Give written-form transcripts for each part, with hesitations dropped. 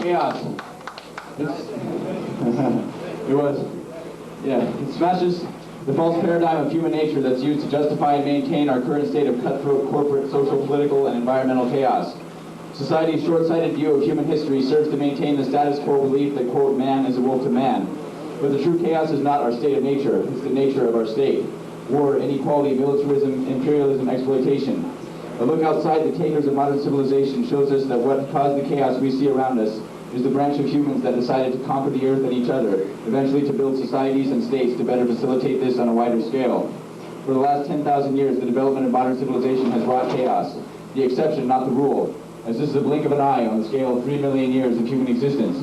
chaos. It was. Yeah, it smashes the false paradigm of human nature that's used to justify and maintain our current state of cutthroat corporate, social, political, and environmental chaos. Society's short-sighted view of human history serves to maintain the status quo belief that, quote, man is a wolf to man. But the true chaos is not our state of nature, it's the nature of our state. War, inequality, militarism, imperialism, exploitation. A look outside the takers of modern civilization shows us that what caused the chaos we see around us is the branch of humans that decided to conquer the earth and each other, eventually to build societies and states to better facilitate this on a wider scale. For the last 10,000 years, the development of modern civilization has wrought chaos, the exception, not the rule, as this is a blink of an eye on the scale of 3 million years of human existence.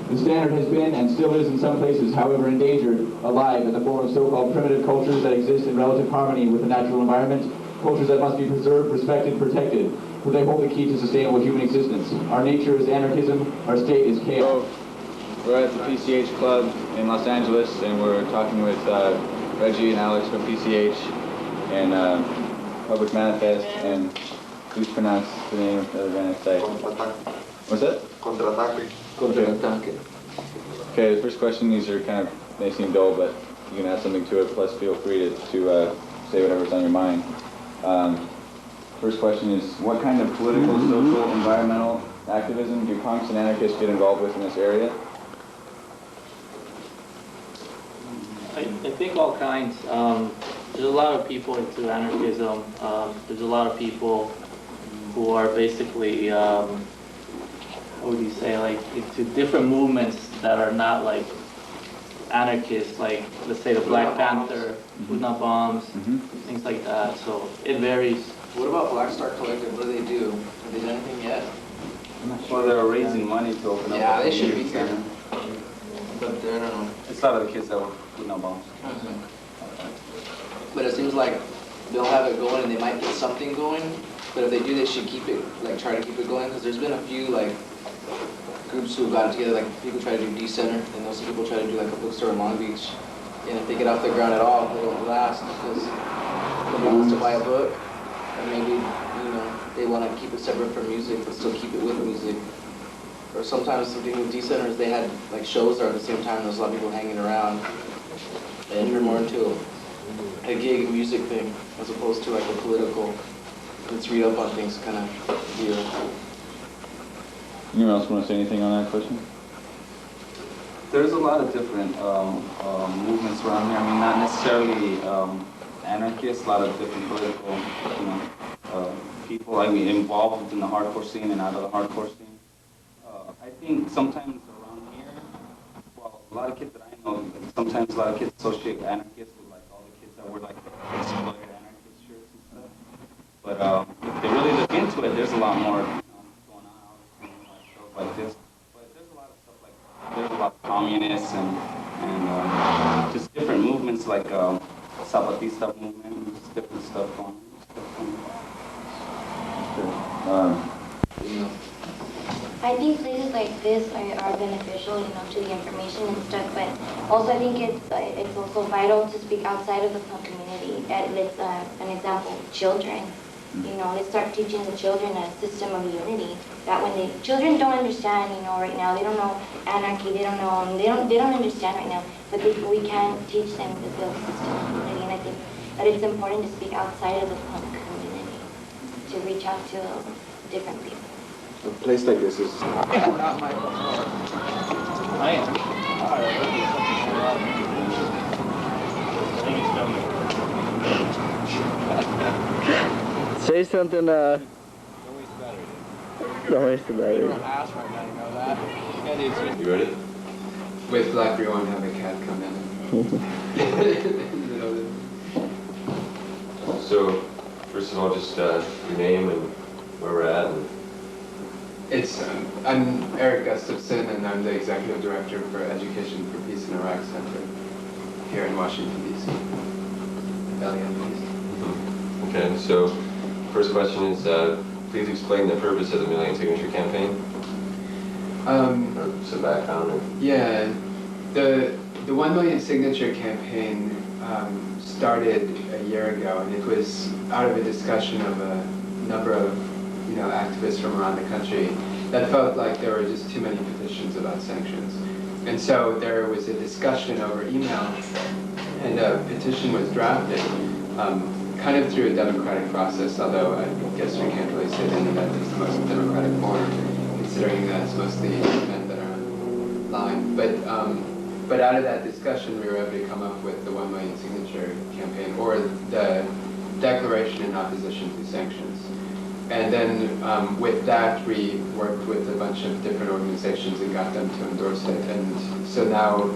The standard has been, and still is in some places, however endangered, alive in the form of so-called primitive cultures that exist in relative harmony with the natural environment, cultures that must be preserved, respected, protected, for they hold the key to sustainable human existence. Our nature is anarchism, our state is chaos. So, we're at the PCH Club in Los Angeles, and we're talking with Reggie and Alex from PCH, and Public Manifest, and please pronounce the name of the band site. What's that? Contraataque. Okay, the first question, these are kind of, may seem dull, but you can add something to it, plus feel free to say whatever's on your mind. First question is, what kind of political, social, environmental activism do punks and anarchists get involved with in this area? I think all kinds. There's a lot of people into anarchism. There's a lot of people who are basically, how would you say, like into different movements that are not like anarchists, like let's say the Black Panther, Una Bombs, things like that. So it varies. What about Black Star Collective? What do they do? Have they done anything yet? Well, they're raising money to open up. Yeah, they should be here. But I don't know. It's a lot of the kids that were putting up bombs. But it seems like they'll have it going and they might get something going. But if they do, they should keep it, like try to keep it going. Because there's been a few like groups who have gotten together, like people try to do D-Center, and those people try to do like a bookstore in Long Beach. And if they get off the ground at all, they don't last because nobody wants to buy a book. And maybe, you know, they want to keep it separate from music, but still keep it with music. Or sometimes something with D-Centers, they had like shows there at the same time. There's a lot of people hanging around. And you're more into a gig music thing as opposed to like a political, let's read up on things kind of deal. Anyone else want to say anything on that question? There's a lot of different movements around here. I mean, not necessarily anarchists, a lot of different political, people, I mean, involved in the hardcore scene and out of the hardcore scene. I think sometimes around here, well, a lot of kids that I know, sometimes a lot of kids associate anarchists with like all the kids that wear like the exploited anarchist shirts and stuff. But if they really look into it, there's a lot more going on like shows like this. But there's a lot of stuff like, there's a lot of communists and just different movements like Zapatista movement, just different stuff going on. I think places like this are beneficial, to the information and stuff, but also I think it's also vital to speak outside of the punk community. Let's, an example, children. Let's start teaching the children a system of unity. That when children don't understand, right now, they don't know anarchy, they don't know, they don't understand right now, but we can teach them to build a system of unity, and I think that it's important to speak outside of the punk community, to reach out to different people. A place like this is... Not my fault. I am. Say something, Don't waste the battery. You're on ass right now, you know that? You ready? Wait till everyone have a cat come in. So, first of all, just your name and where we're at. I'm Eric Gustafson, and I'm the Executive Director for Education for Peace in Iraq Center here in Washington, D.C. Okay, so first question is, please explain the purpose of the Million Signature Campaign. Or some background. Yeah, the 1 Million Signature Campaign started a year ago, and it was out of a discussion of a number of activists from around the country that felt like there were just too many petitions about sanctions. And so there was a discussion over email, and a petition was drafted, kind of through a democratic process, although I guess we can't really say the internet is the most democratic form, considering that it's mostly men that are online. But out of that discussion, we were able to come up with the 1 million signature campaign, or the Declaration in Opposition to Sanctions. And then with that, we worked with a bunch of different organizations and got them to endorse it. And so now,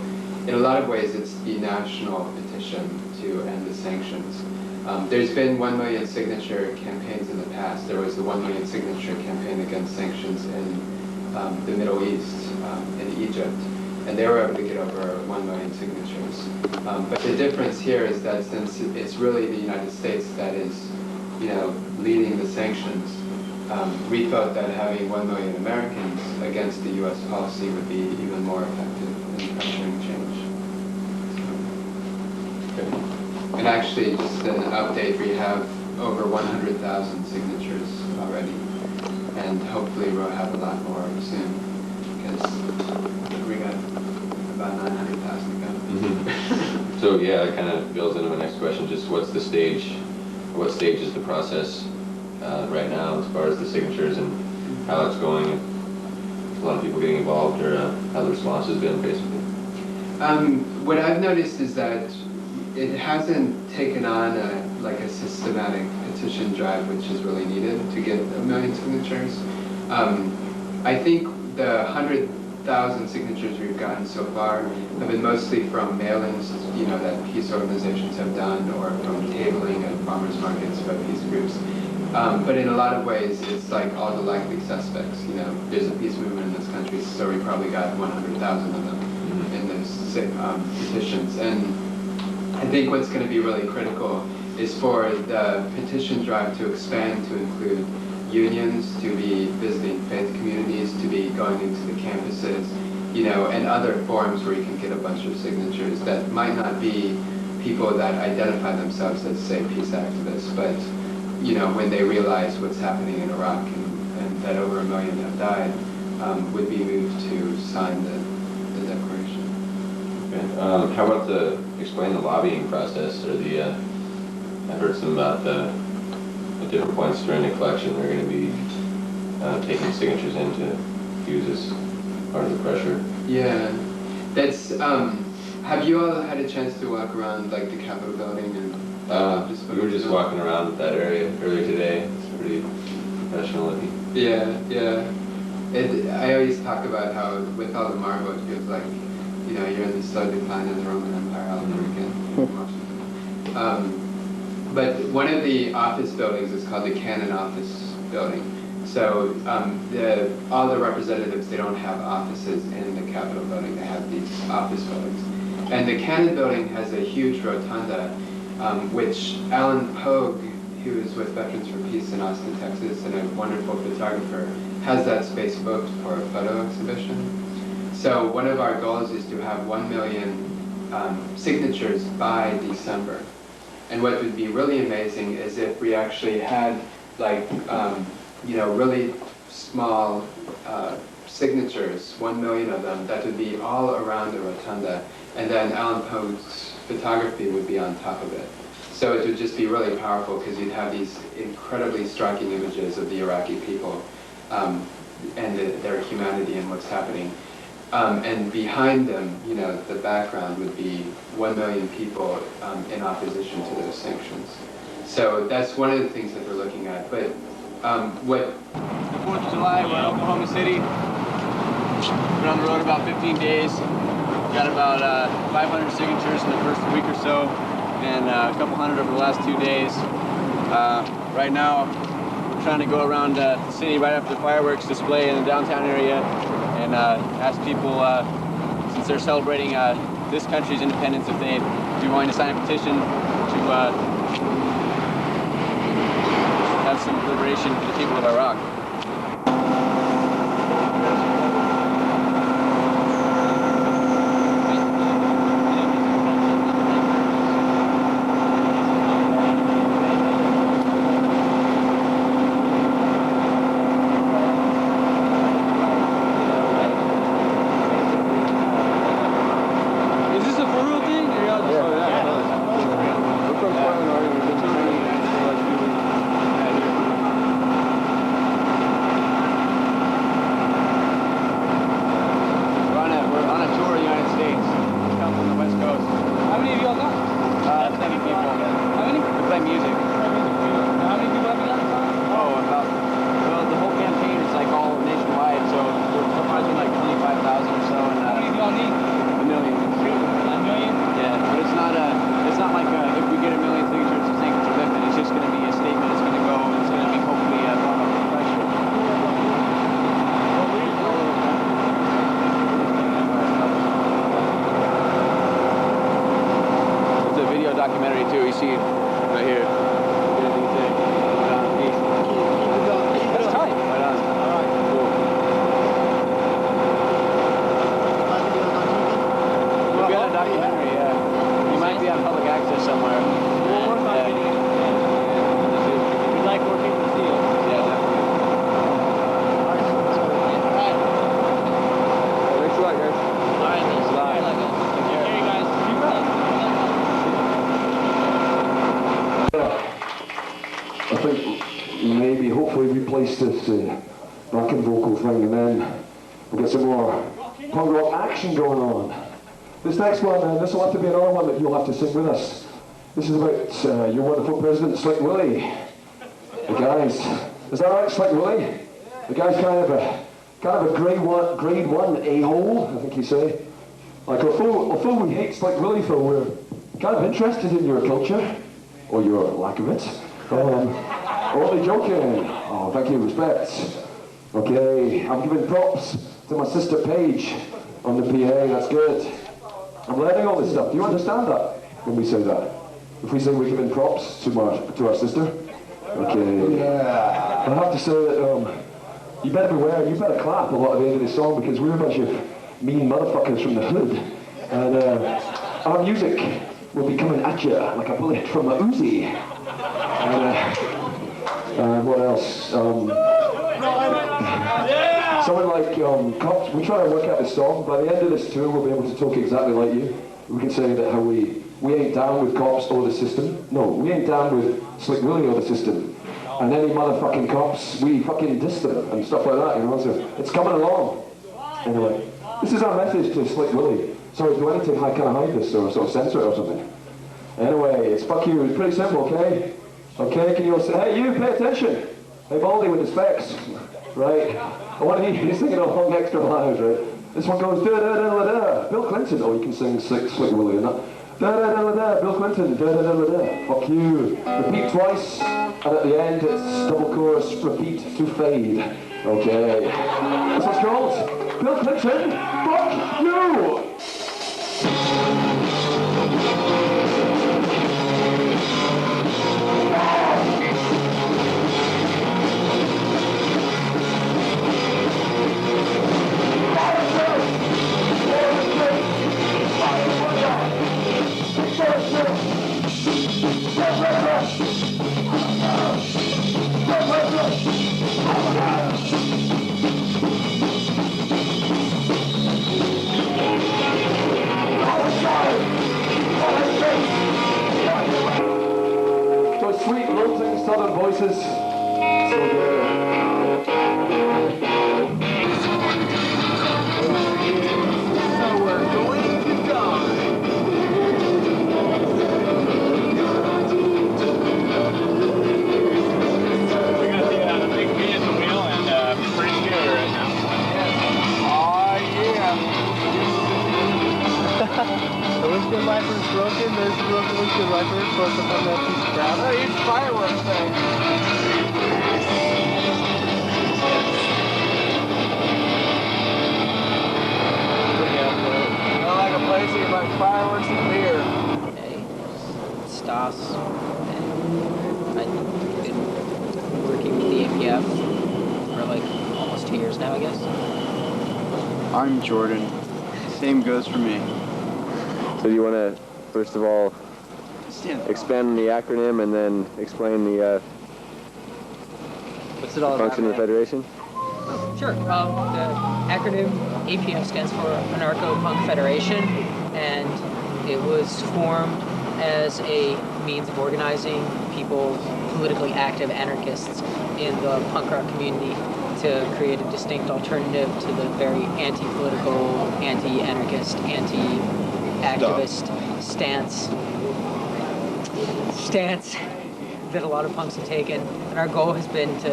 in a lot of ways, it's the national petition to end the sanctions. There's been 1 million signature campaigns in the past. There was the 1 million signature campaign against sanctions in the Middle East, in Egypt. And they were able to get over 1 million signatures. But the difference here is that since it's really the United States that is, leading the sanctions, we thought that having 1 million Americans against the U.S. policy would be even more effective in pressuring change. And actually, just an update, we have over 100,000 signatures already, and hopefully we'll have a lot more soon, because we got about 900,000 to go. So yeah, it kind of builds into my next question, just what stage is the process right now as far as the signatures and how it's going, and a lot of people getting involved, or how the response has been, basically? What I've noticed is that it hasn't taken on a systematic petition drive, which is really needed to get 1 million signatures. I think the 100,000 signatures we've gotten so far have been mostly from mail-ins, that peace organizations have done, or from tabling at farmers markets by peace groups. But in a lot of ways, it's like all the likely suspects. There's a peace movement in this country, so we probably got 100,000 of them in those petitions. And I think what's going to be really critical is for the petition drive to expand to include unions, to be visiting faith communities, to be going into the campuses, and other forums where you can get a bunch of signatures that might not be people that identify themselves as, say, peace activists, but, when they realize what's happening in Iraq and that over 1 million have died, would be moved to sign the declaration. Okay. How about explain the lobbying process, or I heard some about at different points during the collection they're going to be taking signatures in to use as part of the pressure. Yeah, that's, have you all had a chance to walk around the Capitol building and we were just walking around that area earlier today. It's pretty professional looking. Yeah. I always talk about how with all the marble it feels like, you're in the slow decline of the Roman Empire all over again. But one of the office buildings is called the Cannon Office Building. So all the representatives, they don't have offices in the Capitol building. They have these office buildings. And the Cannon building has a huge rotunda, which Alan Pogue, who is with Veterans for Peace in Austin, Texas, and a wonderful photographer, has that space booked for a photo exhibition. So one of our goals is to have 1 million signatures by December. And what would be really amazing is if we actually had really small signatures, 1 million of them, that would be all around the rotunda, and then Alan Pogue's photography would be on top of it. So it would just be really powerful, because you'd have these incredibly striking images of the Iraqi people and their humanity and what's happening. And behind them, the background would be 1 million people in opposition to those sanctions. So that's one of the things that we're looking at. But what... The 4th of July, we're in Oklahoma City. Been on the road about 15 days. Got about 500 signatures in the first week or so, and a couple hundred over the last 2 days. Right now, we're trying to go around the city right after the fireworks display in the downtown area, and ask people, since they're celebrating this country's independence, if they'd be willing to sign a petition to have some liberation for the people of Iraq. documentary too. You see it right here. What do you think? Right on. Peace. That's tight. Right on. All right. Cool. We've got a documentary, yeah. You might be on public access somewhere. We'll work on getting it. We'd like more people to see it. Yeah, definitely. All right. Thanks a lot, guys. All right, thanks a lot. Take care. Hey, guys. I think maybe, hopefully, replace this backing vocal thing, and then we'll get some more punk rock action going on. This next one, this will have to be another one that you'll have to sing with us. This is about your wonderful president, Slick Willie. The guy's, is that right, Slick Willie? The guy's kind of a grade one a-hole, I think you say. Like, although we hate Slick Willie, though, we're kind of interested in your culture, or your lack of it. Only joking. Oh, thank you, respect. Okay, I'm giving props to my sister Paige on the PA, that's good. I'm learning all this stuff. Do you understand that when we say that? If we say we're giving props to our sister? Okay. Yeah. I have to say that you better beware, you better clap a lot at the end of this song because we're a bunch of mean motherfuckers from the hood. And our music will be coming at you like a bullet from a Uzi. And what else? Someone like cops. We try to work out this song. By the end of this tour, we'll be able to talk exactly like you. We can say that how we ain't down with cops or the system. No, we ain't down with Slick Willie or the system. And any motherfucking cops, we fucking diss them and stuff like that, you know. So it's coming along. Anyway, this is our message to Slick Willie. Sorry, do I need to kind of hide this or sort of censor it or something? Anyway, it's fuck you. It's pretty simple, okay? Okay, can you all say, hey, you, pay attention. Hey, Baldy with the specs. Right? I want to hear you singing along extra loud, right? This one goes da-da-da-da-da. Bill Clinton. Oh, you can sing Slick Willie and that. Da-da-da-da-da. Bill Clinton. Da-da-da-da-da. Fuck you. Repeat twice. And at the end, it's double chorus. Repeat to fade. Okay. This one's called Bill Clinton. Fuck you. So sweet, lilting southern voices. So good. So we're going to die. We got the big V at the wheel and pretty scary right now. Oh yeah. The windshield wiper's broken. There's the broken windshield wiper. It's supposed to put that piece of ground. Oh, huge fireworks thing. I like a place where you buy fireworks and beer. Hey, Stas. I've been working with the APF for like almost 2 years now, I guess. I'm Jordan. Same goes for me. So do you want to, first of all, expand on the acronym and then explain the What's it all function of the about? Federation? Sure. The acronym APF stands for Anarcho-Punk Federation, and it was formed as a means of organizing people, politically active anarchists in the punk rock community to create a distinct alternative to the very anti-political, anti-anarchist, anti-activist stance that a lot of punks have taken. And our goal has been to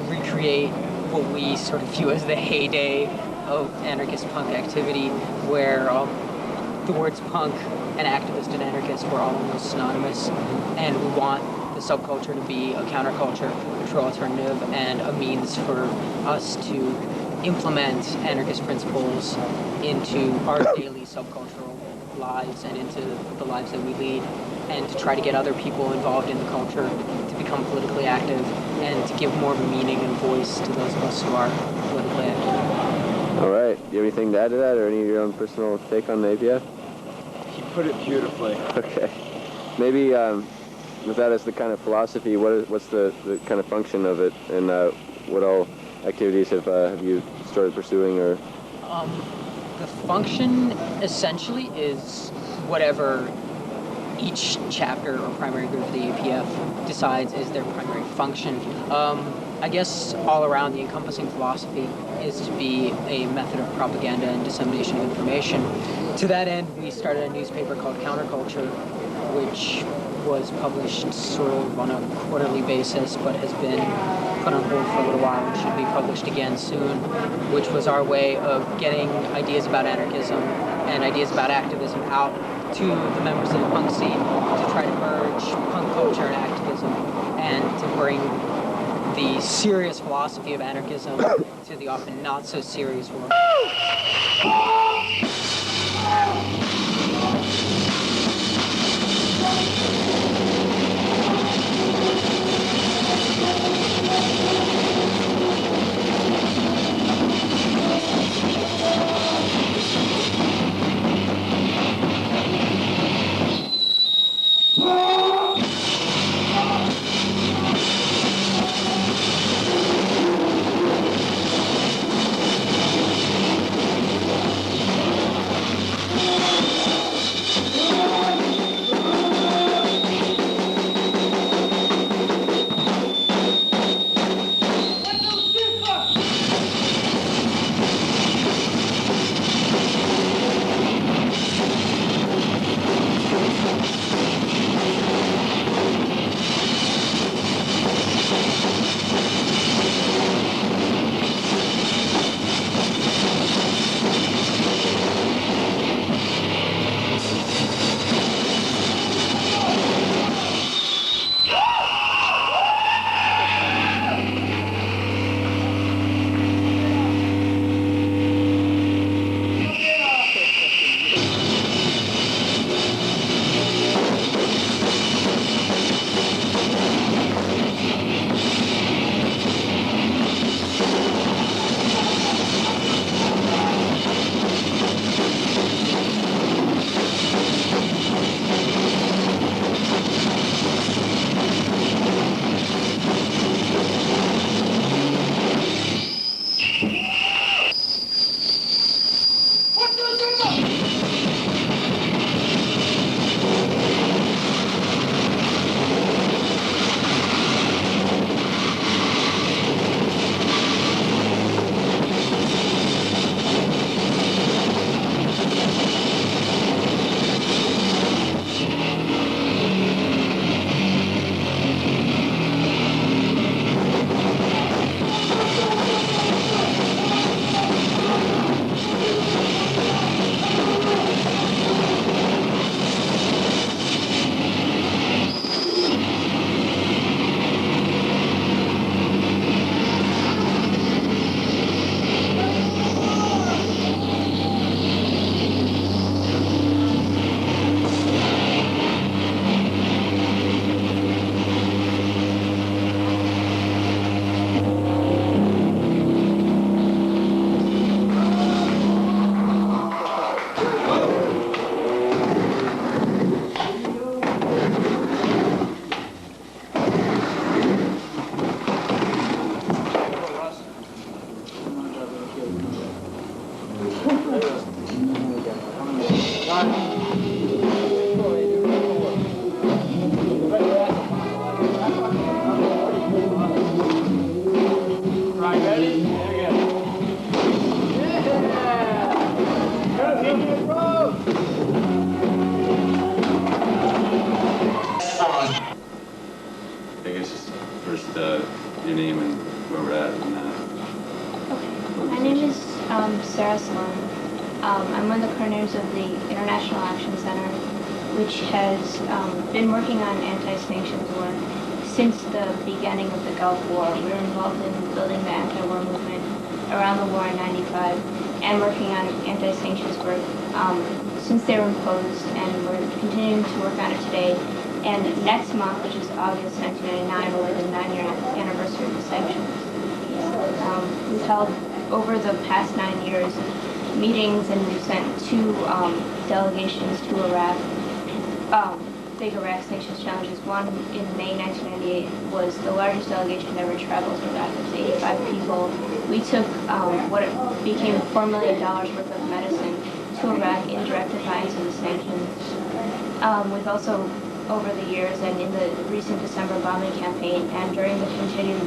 recreate what we sort of view as the heyday of anarchist punk activity, where the words punk and activist and anarchist were all almost synonymous, and we want the subculture to be a counterculture, a true alternative, and a means for us to implement anarchist principles into our daily subcultural lives and into the lives that we lead, and to try to get other people involved in the culture to become politically active and to give more of a meaning and voice to those of us who are politically active. All right. Do you have anything to add to that, or any of your own personal take on the APF? You put it beautifully. Okay. Maybe with that as the kind of philosophy, what's the kind of function of it, and what all activities have you started pursuing, or? The function essentially is whatever each chapter or primary group of the APF decides is their primary function. I guess all around the encompassing philosophy is to be a method of propaganda and dissemination of information. To that end, we started a newspaper called Counterculture, which was published sort of on a quarterly basis, but has been put on hold for a little while and should be published again soon, which was our way of getting ideas about anarchism and ideas about activism out to the members of the punk scene to try to merge punk culture and activism and to bring the serious philosophy of anarchism to the often not so serious world. Your name and where we're at and Okay. My name is Sarah Sloan. I'm one of the coordinators of the International Action Center, which has been working on anti-sanctions work since the beginning of the Gulf War. We were involved in building the anti-war movement around the war in '95. and working on anti-sanctions work since they were imposed, and we're continuing to work on it today. And next month, which is August 1999, will be the 9-year anniversary of the sanctions. We've held, over the past 9 years, meetings, and we've sent 2 delegations to Iraq, big Iraq sanctions challenges. One in May 1998 was the largest delegation ever traveled to Iraq. It was 85 people. We took what became $4 million worth of medicine to Iraq in direct defiance of the sanctions. We've also, over the years and in the recent December bombing campaign and during the continued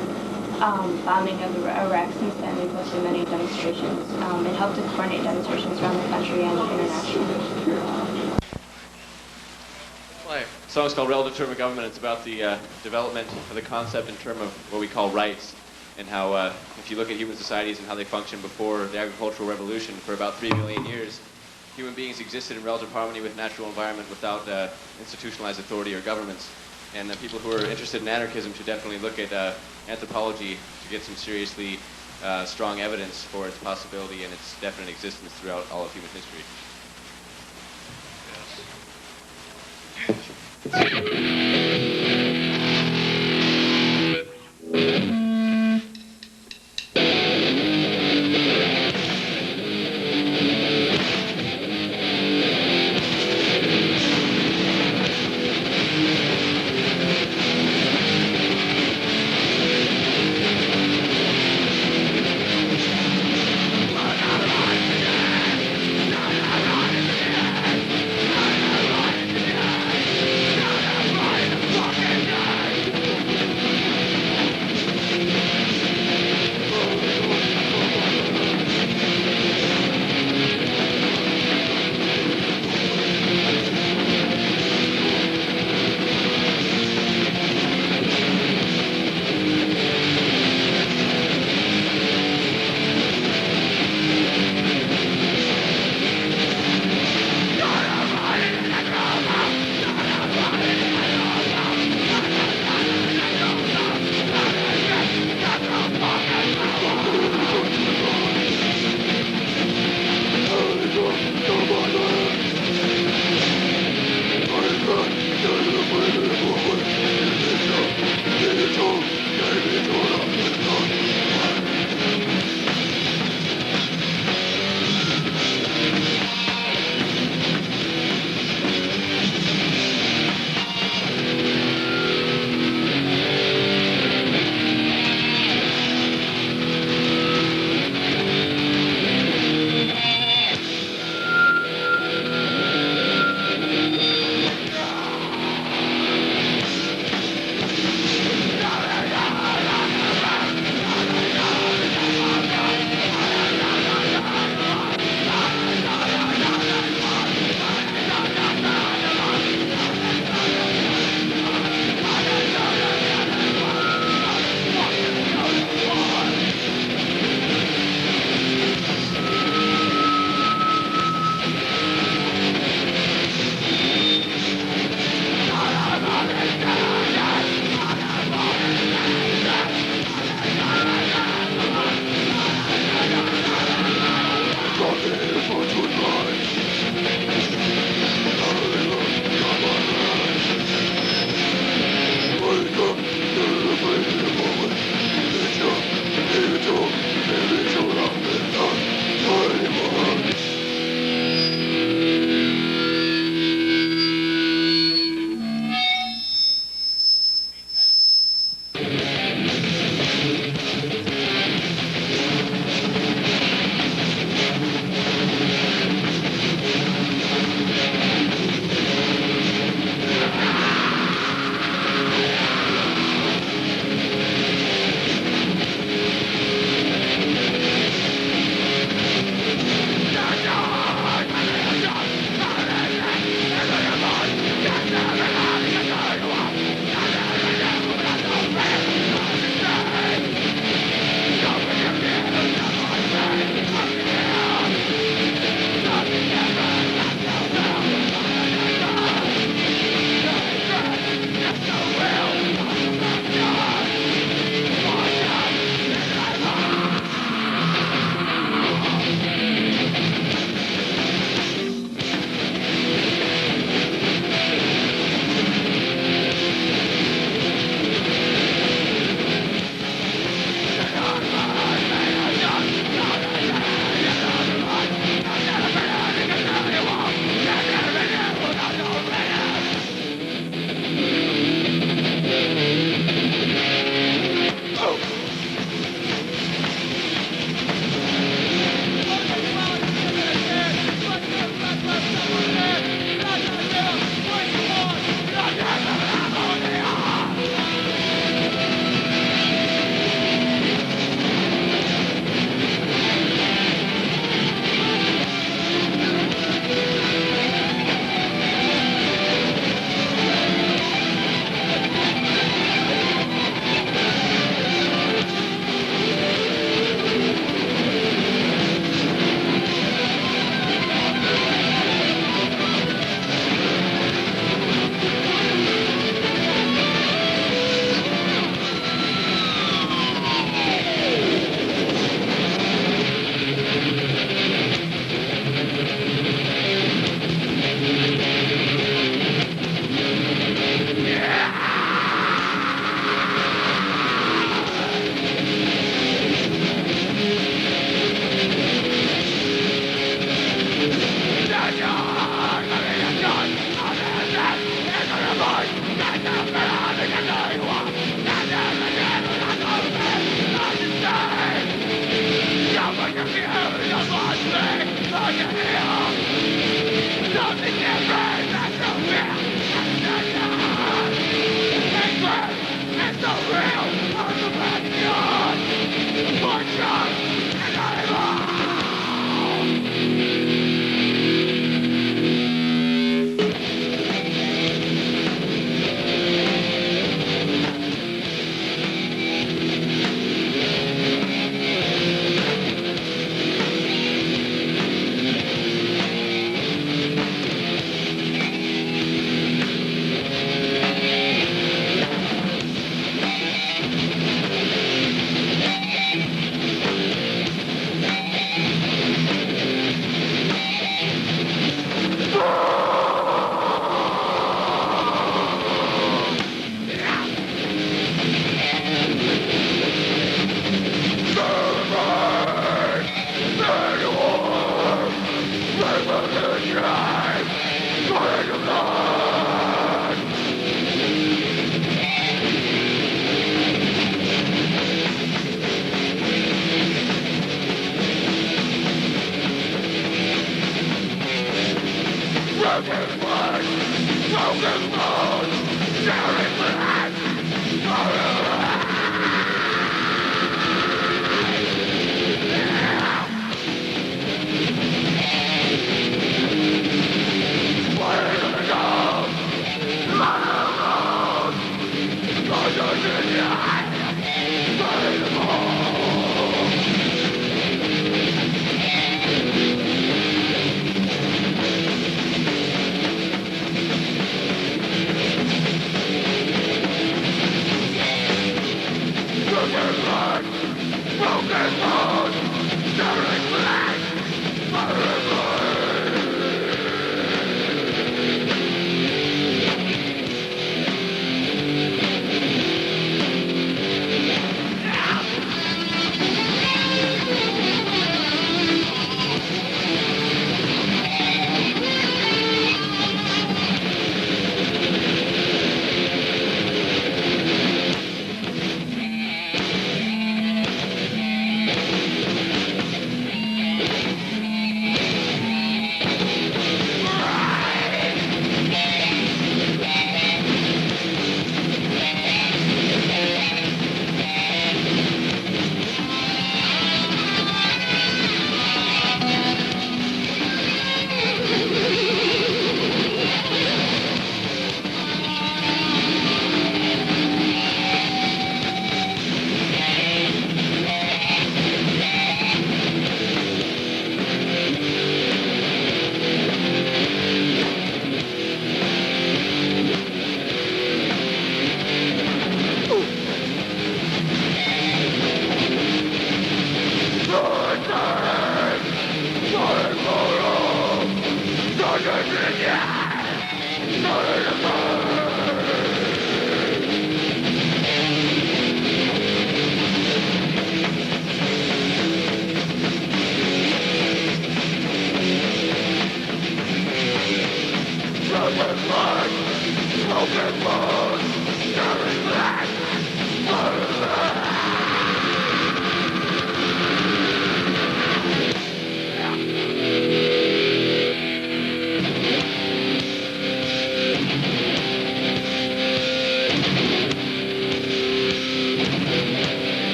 bombing of Iraq since then, we've hosted many demonstrations and helped to coordinate demonstrations around the country and internationally. My song's called Relative Term of Government. It's about the development of the concept in terms of what we call rights, and how if you look at human societies and how they functioned before the agricultural revolution, for about 3 million years, human beings existed in relative harmony with natural environment without institutionalized authority or governments. And people who are interested in anarchism should definitely look at anthropology to get some seriously strong evidence for its possibility and its definite existence throughout all of human history.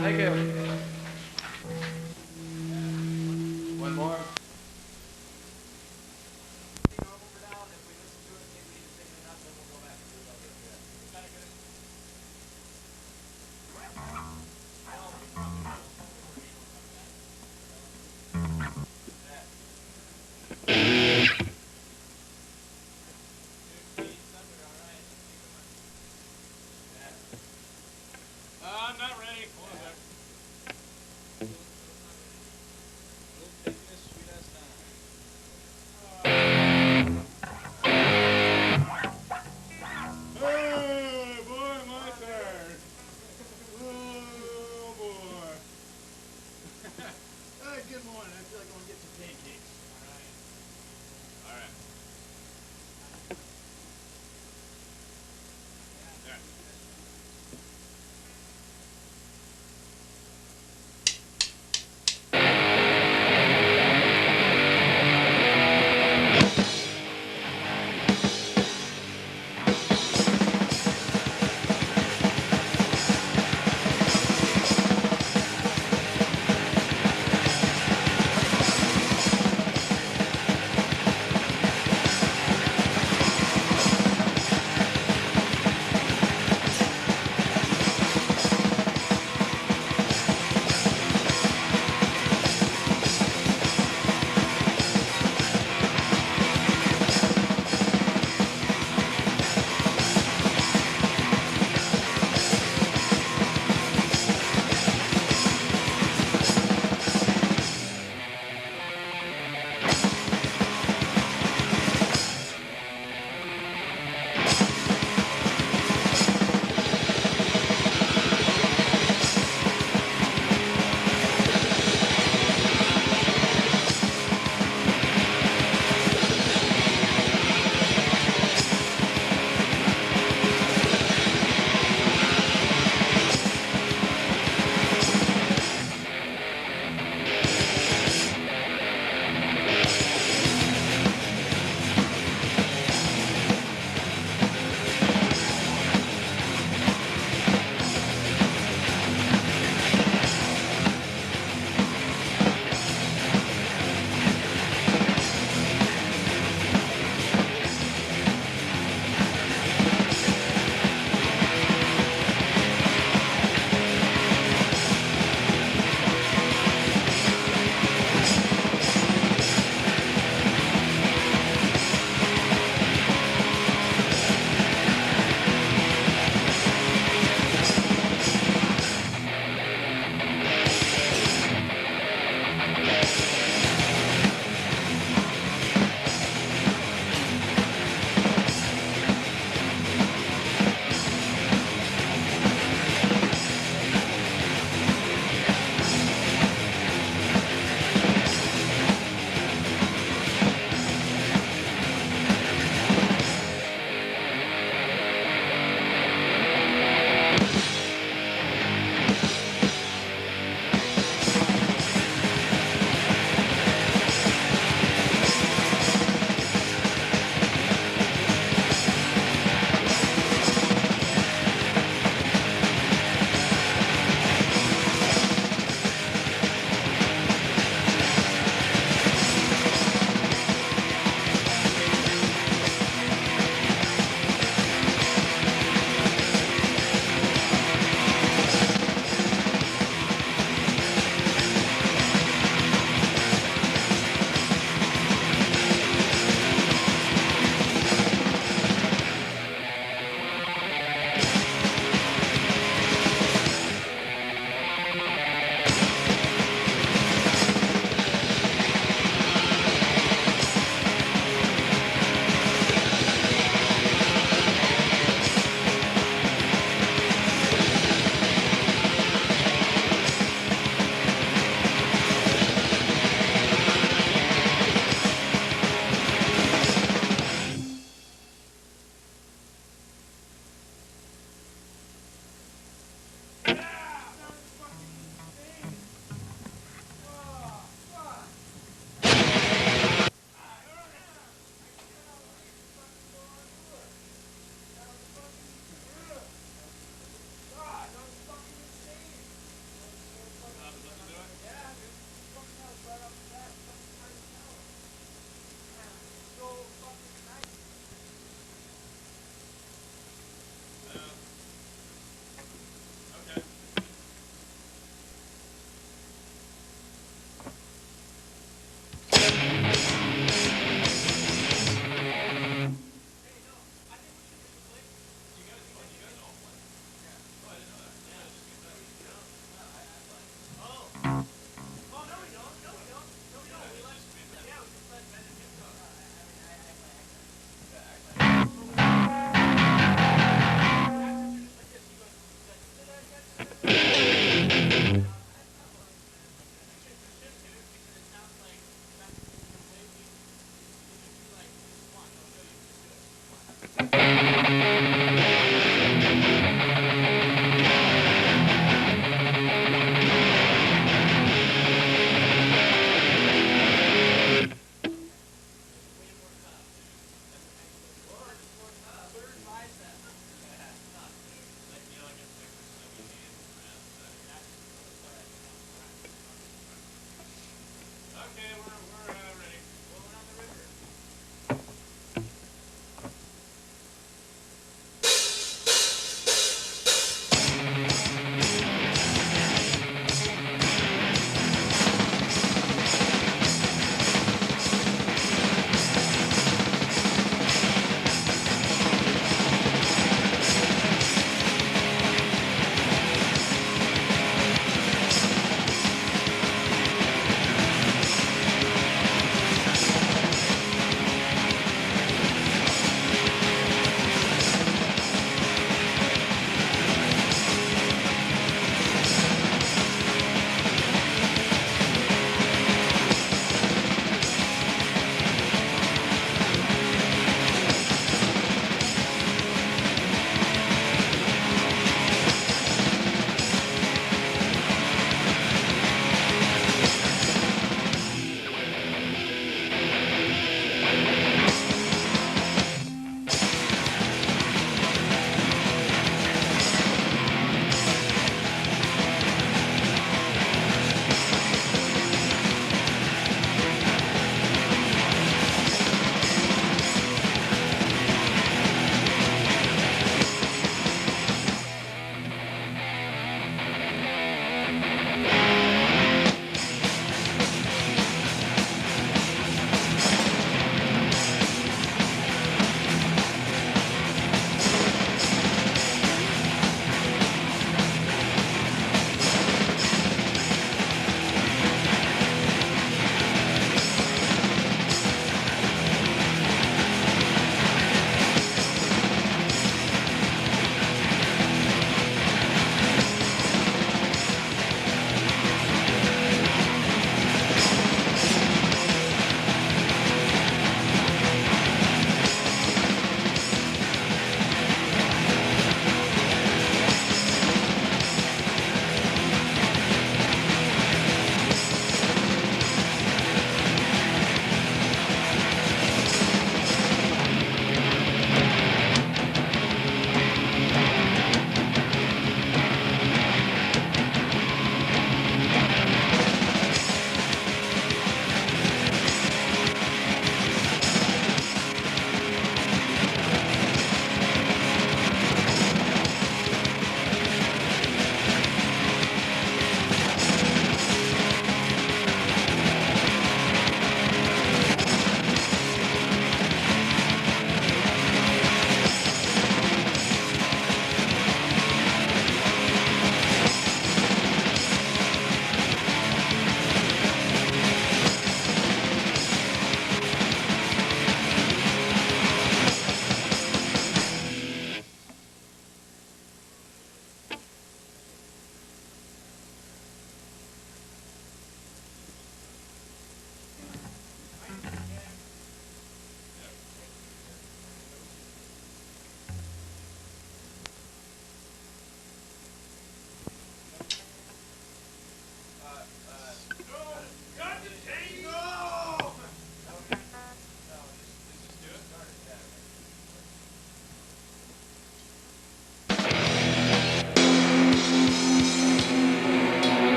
Thank you. One more. I'm not ready. Hold on a sec.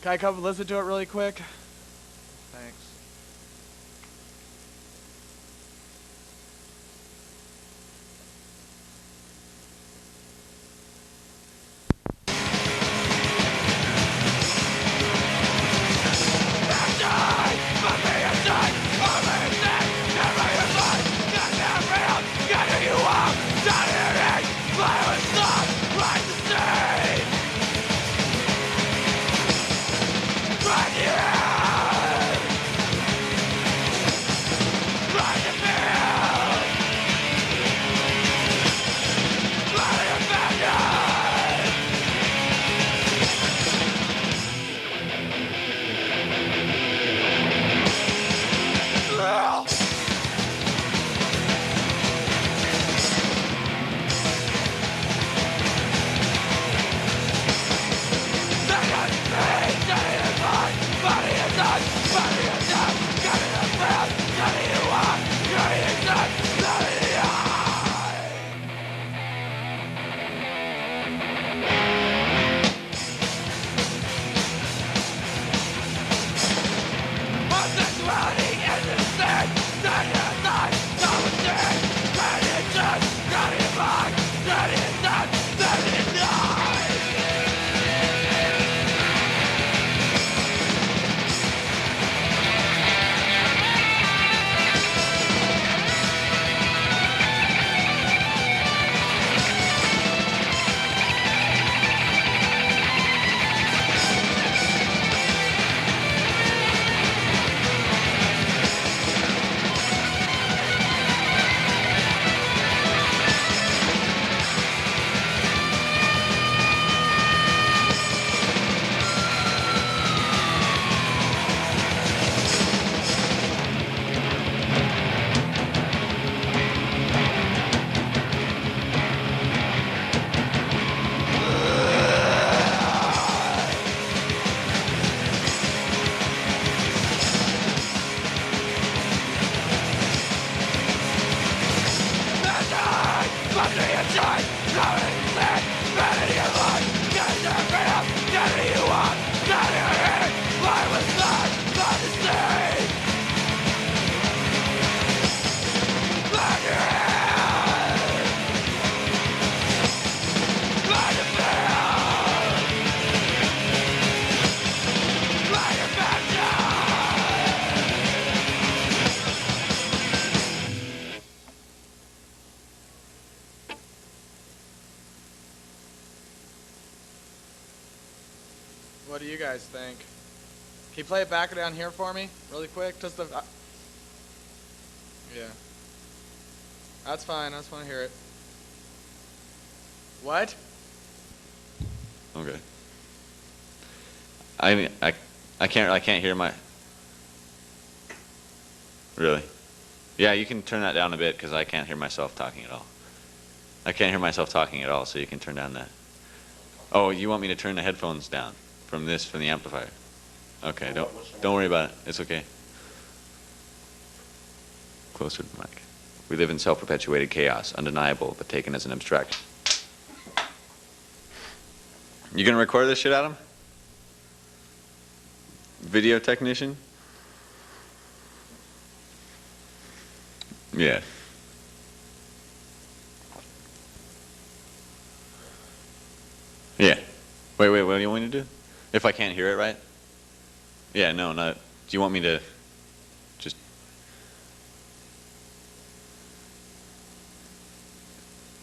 Can I come and listen to it really quick? Thanks. What do you guys think? Can you play it back down here for me, really quick? Just the. Yeah. That's fine. I just want to hear it. What? Okay. I mean, I can't hear my. Really? Yeah, you can turn that down a bit because I can't hear myself talking at all. I can't hear myself talking at all, so you can turn down that. Oh, you want me to turn the headphones down from the amplifier? Okay, don't worry about it. It's okay. Closer to the mic. We live in self-perpetuated chaos, undeniable, but taken as an abstract. You gonna record this shit, Adam? Video technician? Yeah. Yeah. Wait, what do you want me to do? If I can't hear it right? Yeah, no, not. Do you want me to just...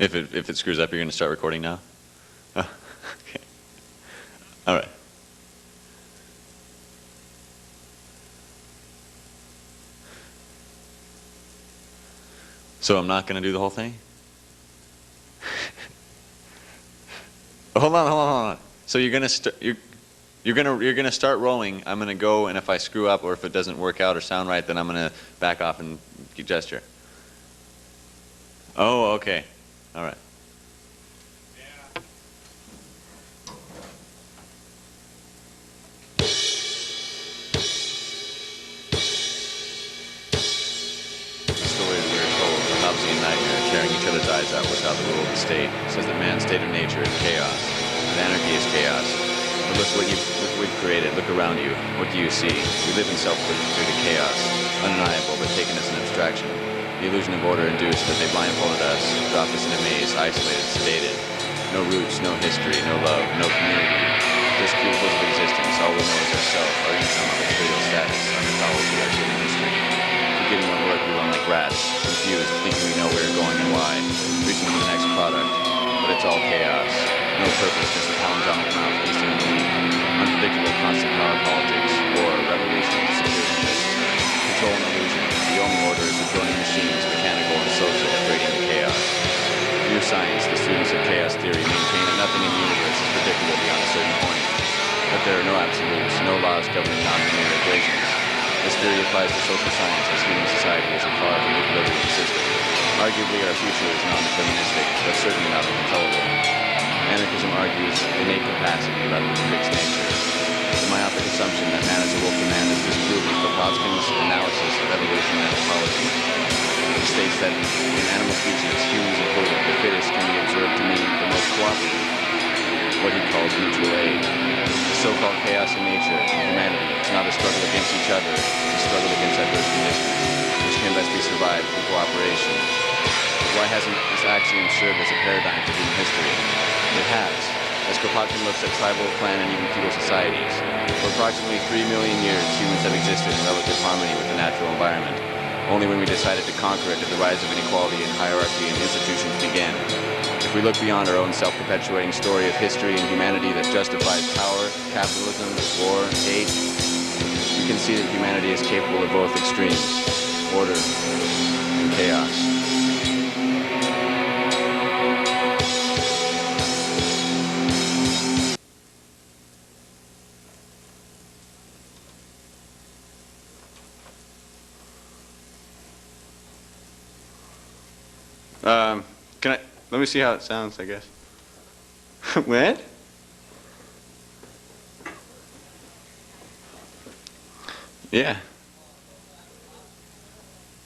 If it screws up, you're going to start recording now? Oh, okay. All right. So I'm not going to do the whole thing? Hold on. So you're gonna start rolling. I'm gonna go, and if I screw up or if it doesn't work out or sound right, then I'm gonna back off and gesture. Oh, okay. All right. Tearing each other's eyes out without the rule of the state. It says that man's state of nature is chaos, and anarchy is chaos. The look what we've created. Look around you. What do you see? We live in self-created chaos, undeniable but taken as an abstraction. The illusion of order induced that they blindfolded us, dropped us in a maze, isolated, sedated. No roots, no history, no love, no community. Just cubicles of existence. All we know is ourself, our income, our material status, our mythology, our human history. Forgetting what work, we run like rats, confused, thinking we know where we're going and why, reaching for the next product. But it's all chaos. No purpose, just a palindromic mouth feasting on the weak. Unpredictable, constant power politics, war, revolution, security interests. Control and illusion. The only order is the droning machines, mechanical and social, creating the chaos. New science, the students of chaos theory maintain that nothing in the universe is predictable beyond a certain point. That there are no absolutes, no laws governing nonlinear equations. This theory applies to social science as human society is a far from equilibrium system. Arguably, our future is non-deterministic, but certainly not uncontrollable. Anarchism argues innate capacity rather than fixed nature. The myopic assumption that man is a wolf man is disproven for Kropotkin's analysis of evolution and anthropology. He states that in animal species, humans included, the fittest can be observed to mean the most cooperative, what he calls mutual aid. The so-called chaos in nature and humanity is not a struggle against each other, it's a struggle against adverse conditions, which can best be survived through cooperation. Why hasn't this axiom served as a paradigm for human history? It has. As Kropotkin looks at tribal, clan, and even feudal societies, for approximately 3 million years, humans have existed in relative harmony with the natural environment. Only when we decided to conquer it did the rise of inequality and hierarchy and institutions begin. If we look beyond our own self-perpetuating story of history and humanity that justifies power, capitalism, war, hate, we can see that humanity is capable of both extremes, order and chaos. Let me see how it sounds, I guess. What? Yeah.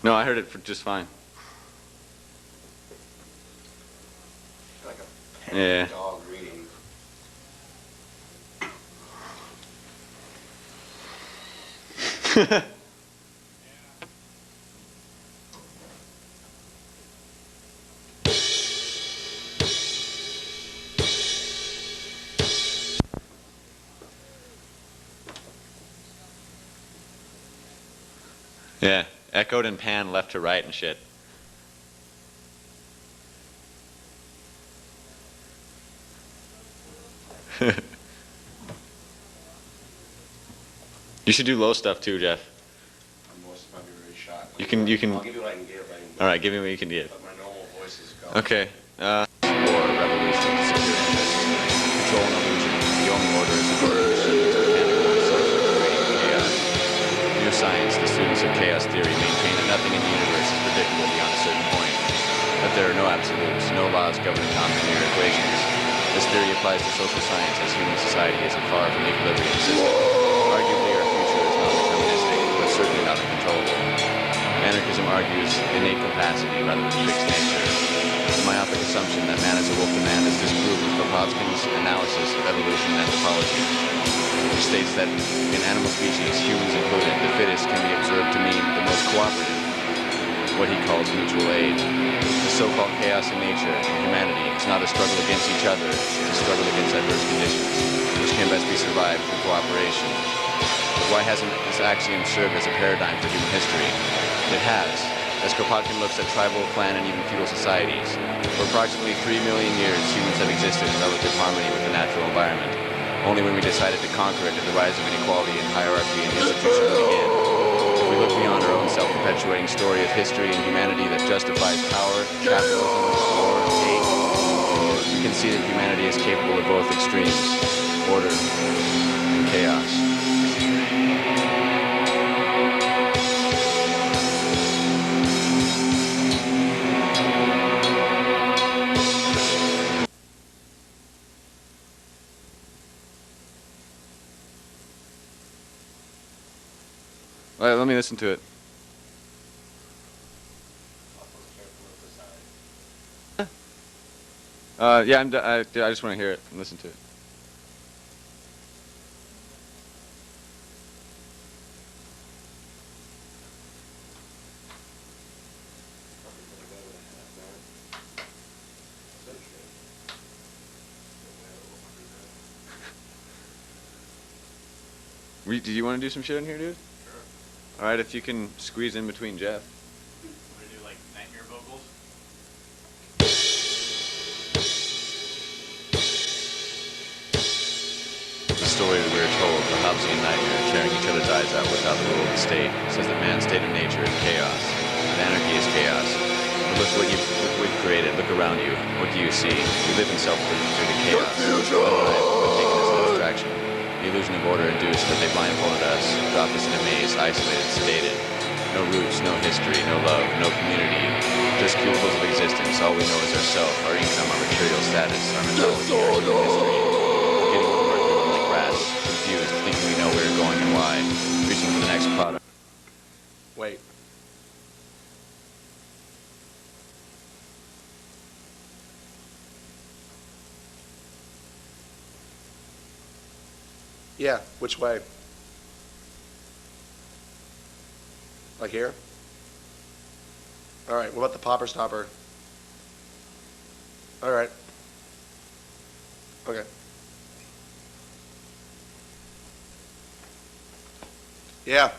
No, I heard it just fine. Like a Yeah. dog reading. Yeah, echoed and pan left to right and shit. You should do low stuff too, Jeff. My voice might be very shot. You can. I'll give you what I can give. All right, give me what you can give. Let my normal voices go. Okay. War, revolution, security interests, control and illusion. The only order is the order of machines, mechanical and social, creating chaos. New science, the students of chaos theory maintain that nothing in the universe is predictable beyond a certain point. That there are no absolutes, no laws governing nonlinear equations. This theory applies to social science as human society is a far from equilibrium system. Arguably, our future is non-deterministic, but certainly not uncontrollable. Anarchism argues innate capacity rather than fixed nature. The myopic assumption that man is a wolf man is disproven for Kropotkin's analysis of evolution and anthropology. He states that in animal species, humans included, the fittest can be observed to mean the most cooperative, what he calls mutual aid. The so-called chaos in nature and humanity is not a struggle against each other, it's a struggle against adverse conditions, which can best be survived through cooperation. But why hasn't this axiom served as a paradigm for human history? It has. As Kropotkin looks at tribal, clan, and even feudal societies, for approximately 3 million years, humans have existed in relative harmony with the natural environment. Only when we decided to conquer it did the rise of inequality and hierarchy and institutions begin. If we look beyond our own self-perpetuating story of history and humanity that justifies power, capitalism, war, hate, we can see that humanity is capable of both extremes, order and chaos. All right, let me listen to it. Yeah, I just want to hear it and listen to it. Did you want to do some shit in here, dude? Sure. All right, if you can squeeze in between Jeff. Want to do like nightmare vocals? The story we are told, the Hobbesian nightmare, tearing each other's eyes out without the rule of the state, says that man's state of nature is chaos, and anarchy is chaos. But look what you've created. Look around you. What do you see? We live in self-deluded chaos. We're taken as a distraction. The illusion of order induced that they blindfolded us, dropped us in a maze, isolated, sedated. No roots, no history, no love, no community. Just cubicles of existence. All we know is ourself, our income, our material status, our mythology, our human history. Getting to work living like rats, confused, thinking we know where we're going and why, reaching for the next product. Wait. Yeah, which way? Like here? All right, what about the popper stopper? All right. Okay. Yeah.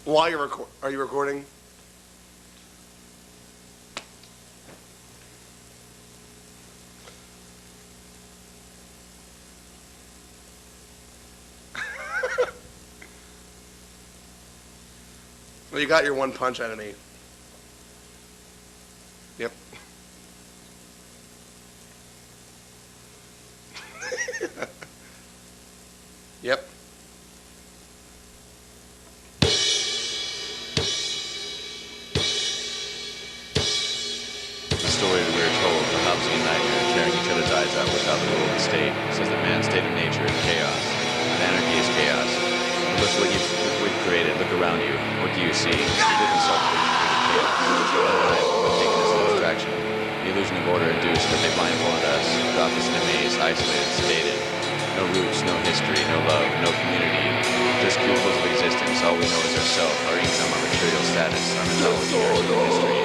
While you're are you recording? Well, you got your one punch out of me. Yep. Yep. The story we are told, the Hobbesian nightmare, tearing each other's eyes out without the rule of the state, says that man's state of nature is chaos, and anarchy is chaos. But look what you've created. Look around you. What do you see? We live in self-deluded chaos. We're taken as a distraction. The illusion of order induced that they blindfolded us, dropped us in a maze, isolated, sedated. No roots, no history, no love, no community. Just cubicles of existence. All we know is ourself, our income, our material status, our mythology, our human history.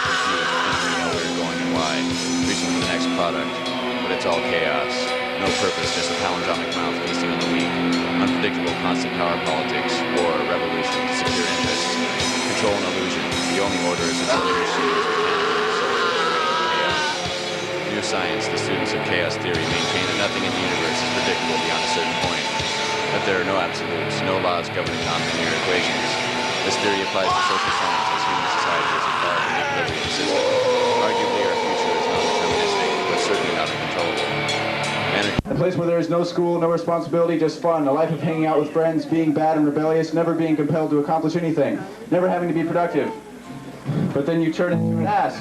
Confused, thinking we know where we're going and why, reaching for the next product, but it's all chaos. No purpose, just a palindromic mouth feasting on the weak. Unpredictable, constant power politics, war, revolution, secure interests. Control and illusion. The only order is a dictatorship which can chaos. New science, the students of chaos theory maintain that nothing in the universe is predictable beyond a certain point. That there are no absolutes, no laws governing nonlinear equations. This theory applies to social science as human society is involved in the equilibrium system. Arguably our future is non-deterministic, but certainly not uncontrollable. A place where there is no school, no responsibility, just fun. A life of hanging out with friends, being bad and rebellious, never being compelled to accomplish anything, never having to be productive. But then you turn into an ass.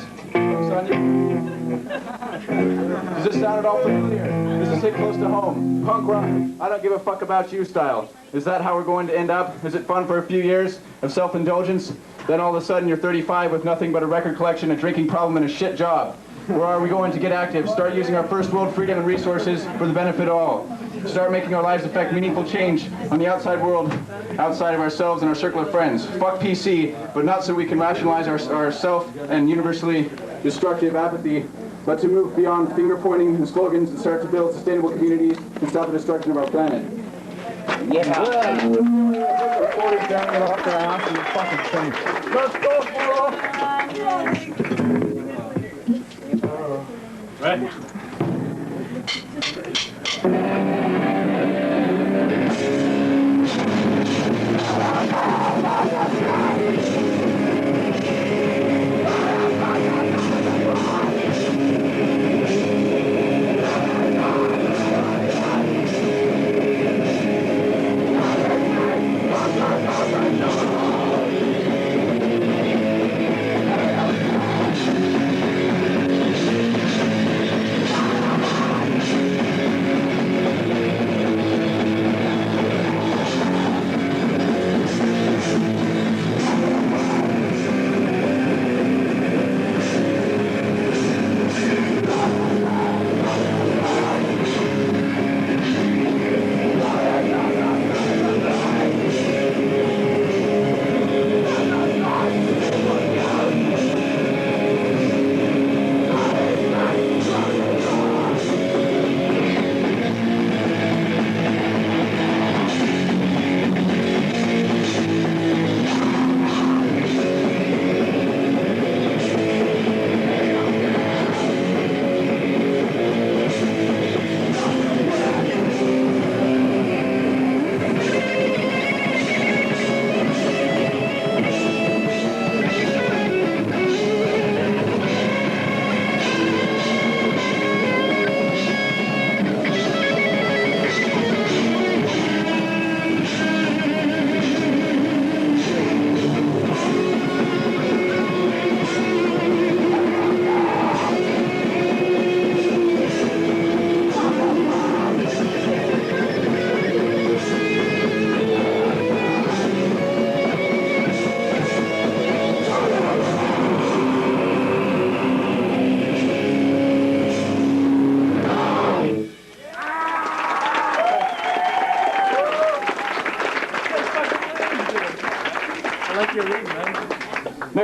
Does this sound at all familiar? Does this hit close to home? Punk rock, I don't give a fuck about you style. Is that how we're going to end up? Is it fun for a few years of self-indulgence? Then all of a sudden you're 35 with nothing but a record collection, a drinking problem, and a shit job. Where are we going to get active? Start using our first world freedom and resources for the benefit of all. Start making our lives affect meaningful change on the outside world, outside of ourselves and our circle of friends. Fuck PC, but not so we can rationalize our self and universally destructive apathy, but to move beyond finger-pointing and slogans and start to build sustainable communities and stop the destruction of our planet. Yeah. Let's go, Right.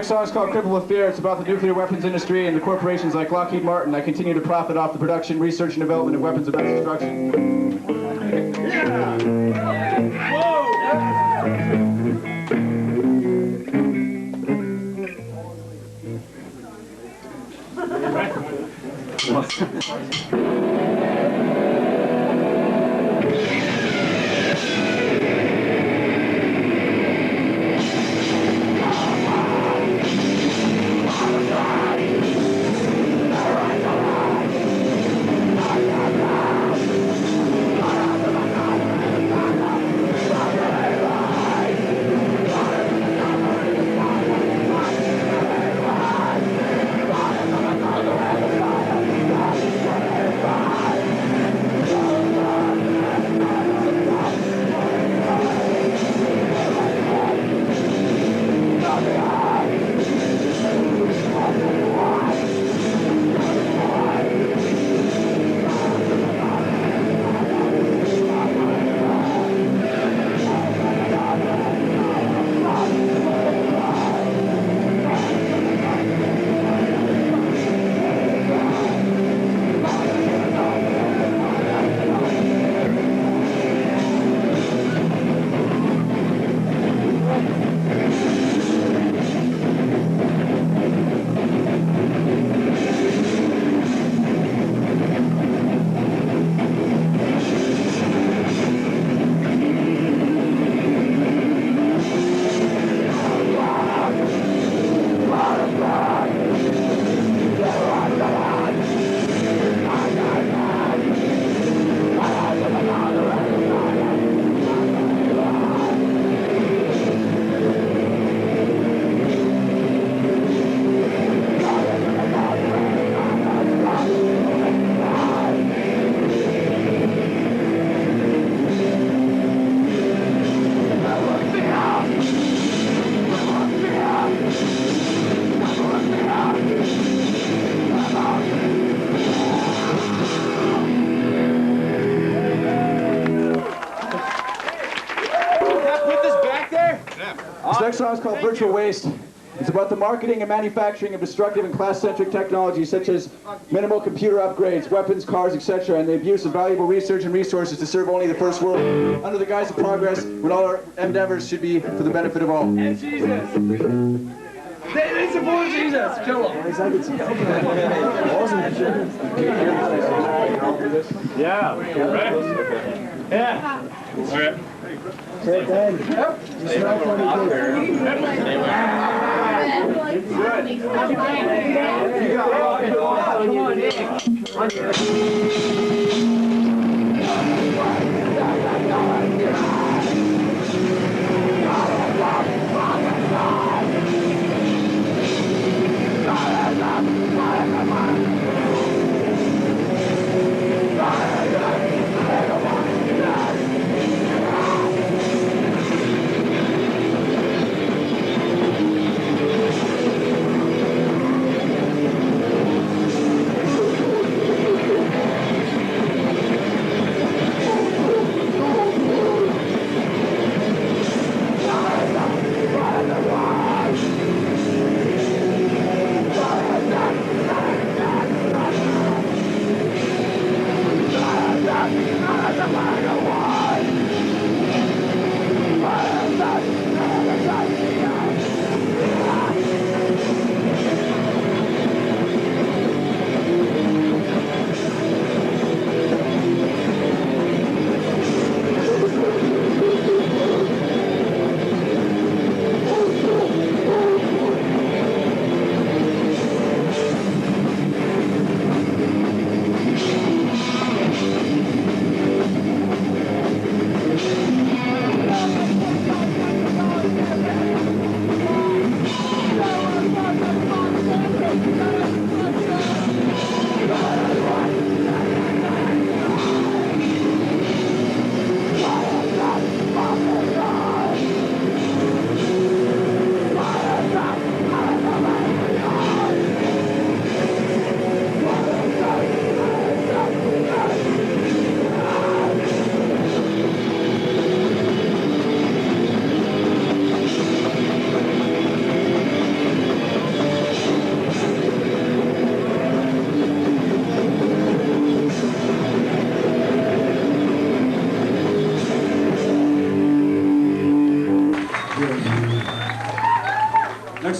next song is called Crippled with Fear. It's about the nuclear weapons industry and the corporations like Lockheed Martin that continue to profit off the production, research, and development of weapons of mass destruction. This next song is called Virtual Waste. It's about the marketing and manufacturing of destructive and class-centric technologies such as minimal computer upgrades, weapons, cars, etc., and the abuse of valuable research and resources to serve only the first world under the guise of progress when all our endeavors should be for the benefit of all. And Jesus! They support Jesus! Kill him! Yeah. Ready? Yeah. Okay. Great then. Yep.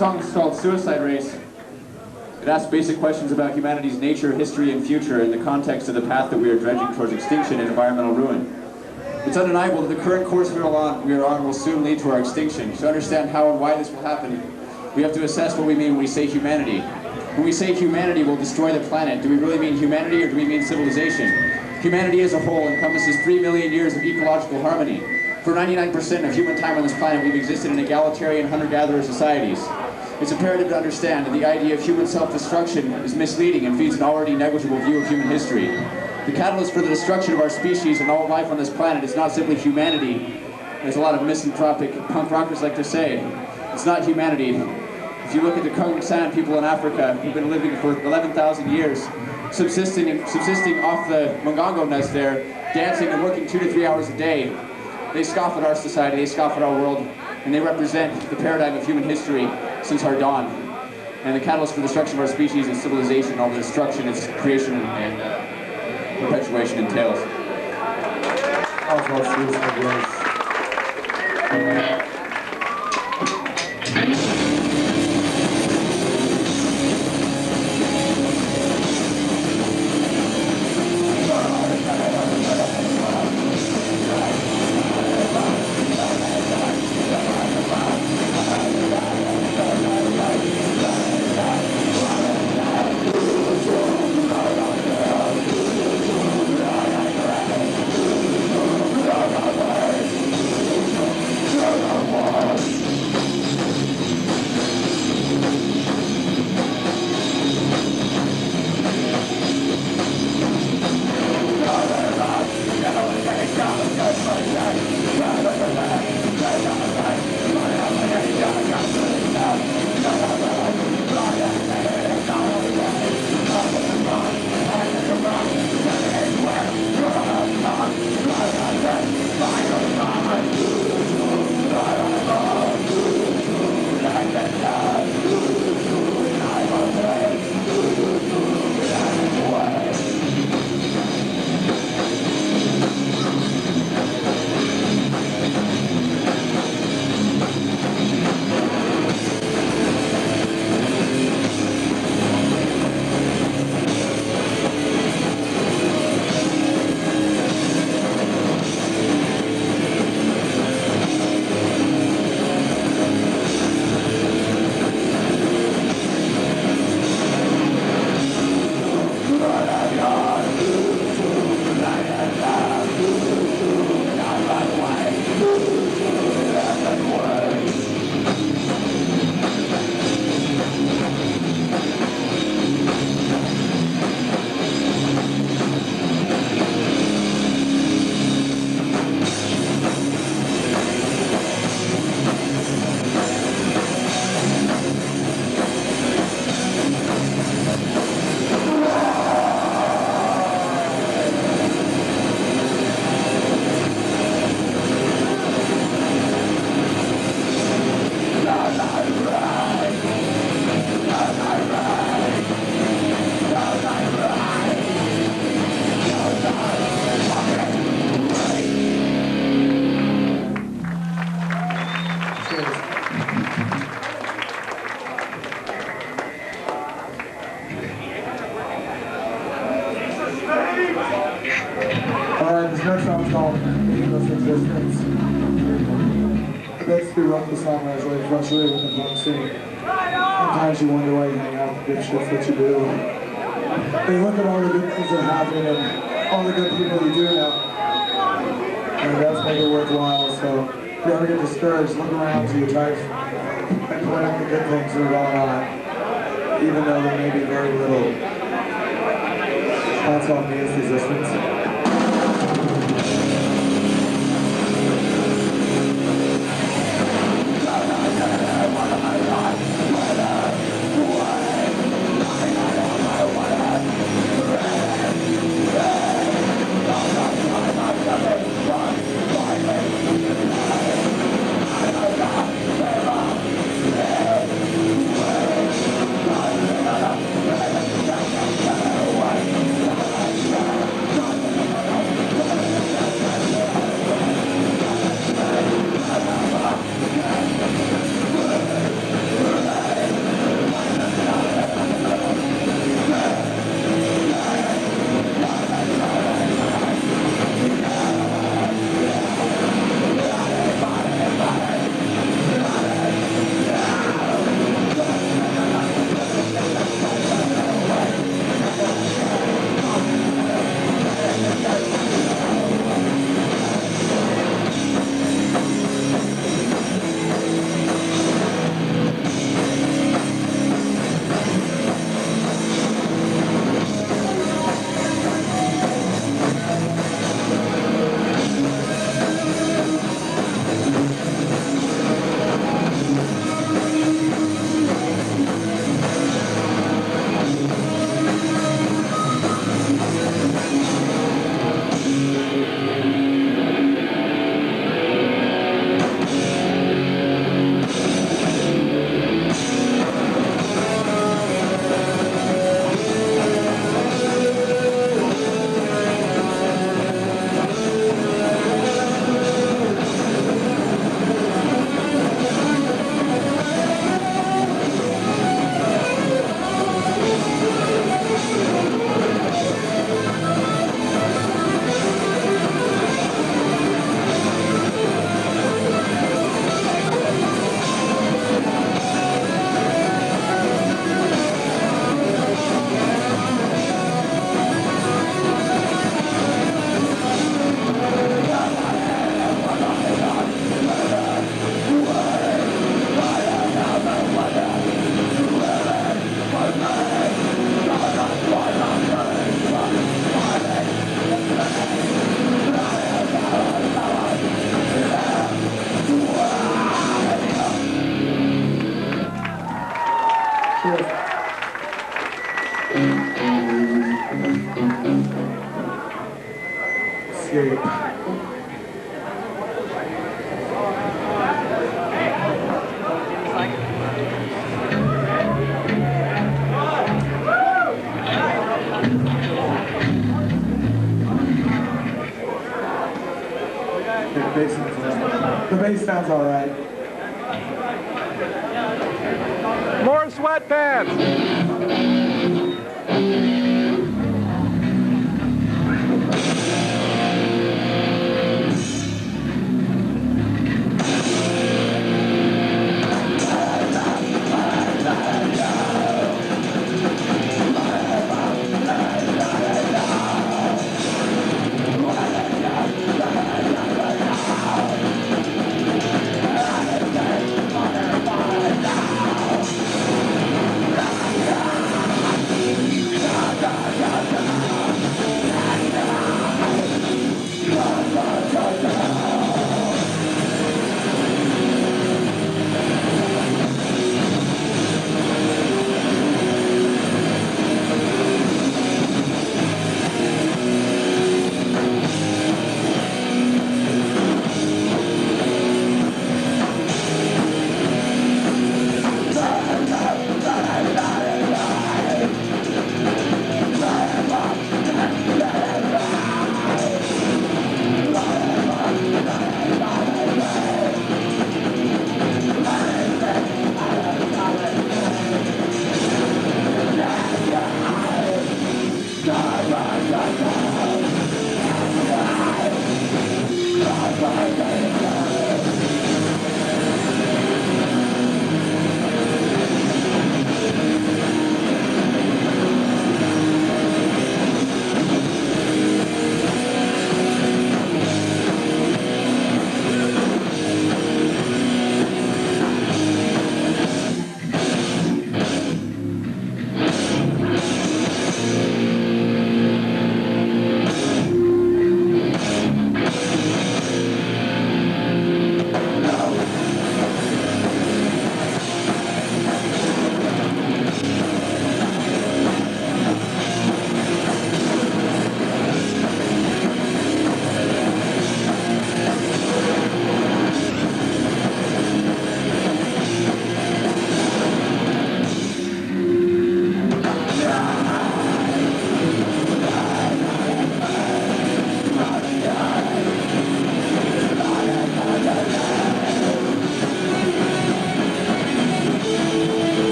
song's called Suicide Race. It asks basic questions about humanity's nature, history, and future in the context of the path that we are dredging towards extinction and environmental ruin. It's undeniable that the current course we are on will soon lead to our extinction. To understand how and why this will happen, we have to assess what we mean when we say humanity. When we say humanity will destroy the planet, do we really mean humanity or do we mean civilization? Humanity as a whole encompasses 3 million years of ecological harmony. For 99% of human time on this planet, we've existed in egalitarian hunter-gatherer societies. It's imperative to understand that the idea of human self-destruction is misleading and feeds an already negligible view of human history. The catalyst for the destruction of our species and all life on this planet is not simply humanity, as a lot of misanthropic punk rockers like to say. It's not humanity. If you look at the Kung San people in Africa who've been living for 11,000 years, subsisting off the Mongongo nest there, dancing and working 2 to 3 hours a day, they scoff at our society, they scoff at our world, and they represent the paradigm of human history since our dawn. And the catalyst for the destruction of our species is civilization, all the destruction its creation and perpetuation entails. This next song's called Meaningless Existence. Basically wrote the song when I was really frustrated with the punk scene. Sometimes you wonder why you hang out with good shit that you do. But you look at all the good things that are happening and all the good people you do know. And that's made it worthwhile, so if you ever get discouraged, look around to your type and point out the good things that are going on, even though there may be very little. That's all means resistance. Escape. The bass sounds all right. More sweatpants!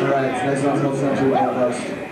Alright, next one's called Century Dust.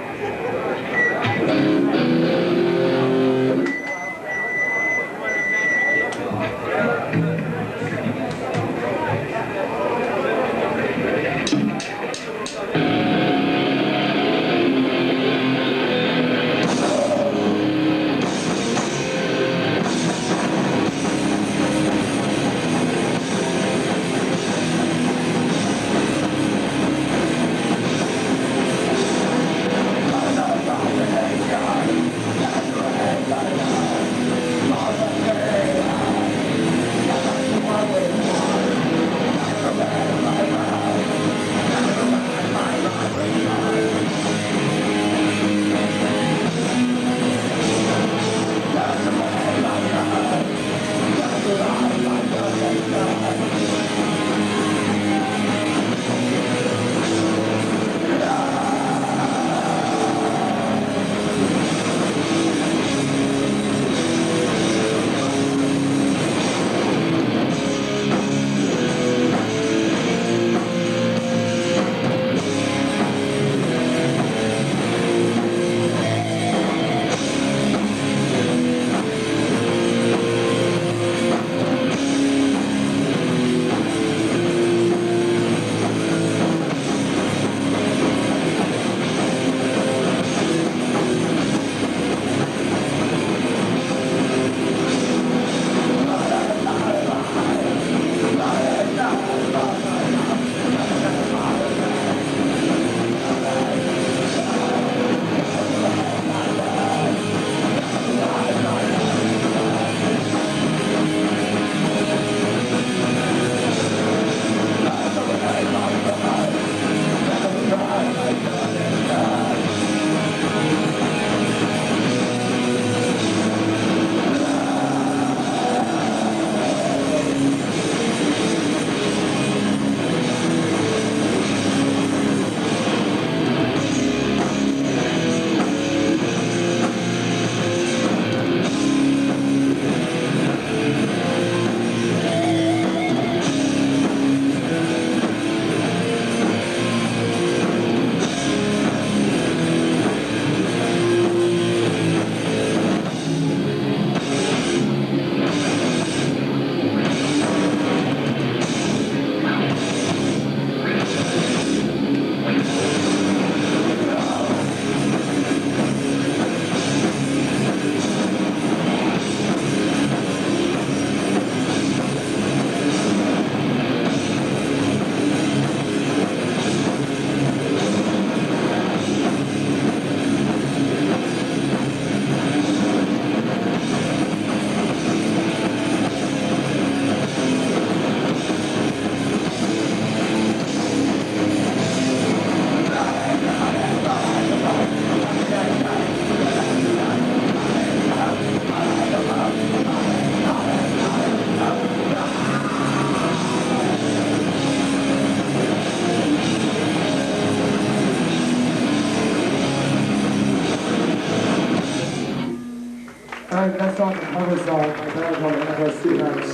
Alright, next song is a cover song by a band called Anti-Stigmatics.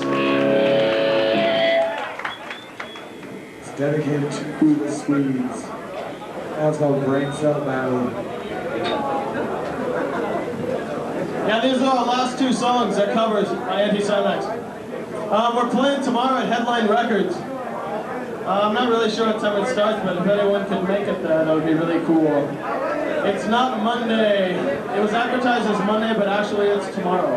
It's dedicated to the Swedes. And it's called Brain Cell Battle. Yeah, these are our last two songs that covers by Anti-Semites. We're playing tomorrow at Headline Records. I'm not really sure what time it starts, but if anyone could make it there, that would be really cool. It's not Monday. It was advertised as Monday, but actually it's tomorrow.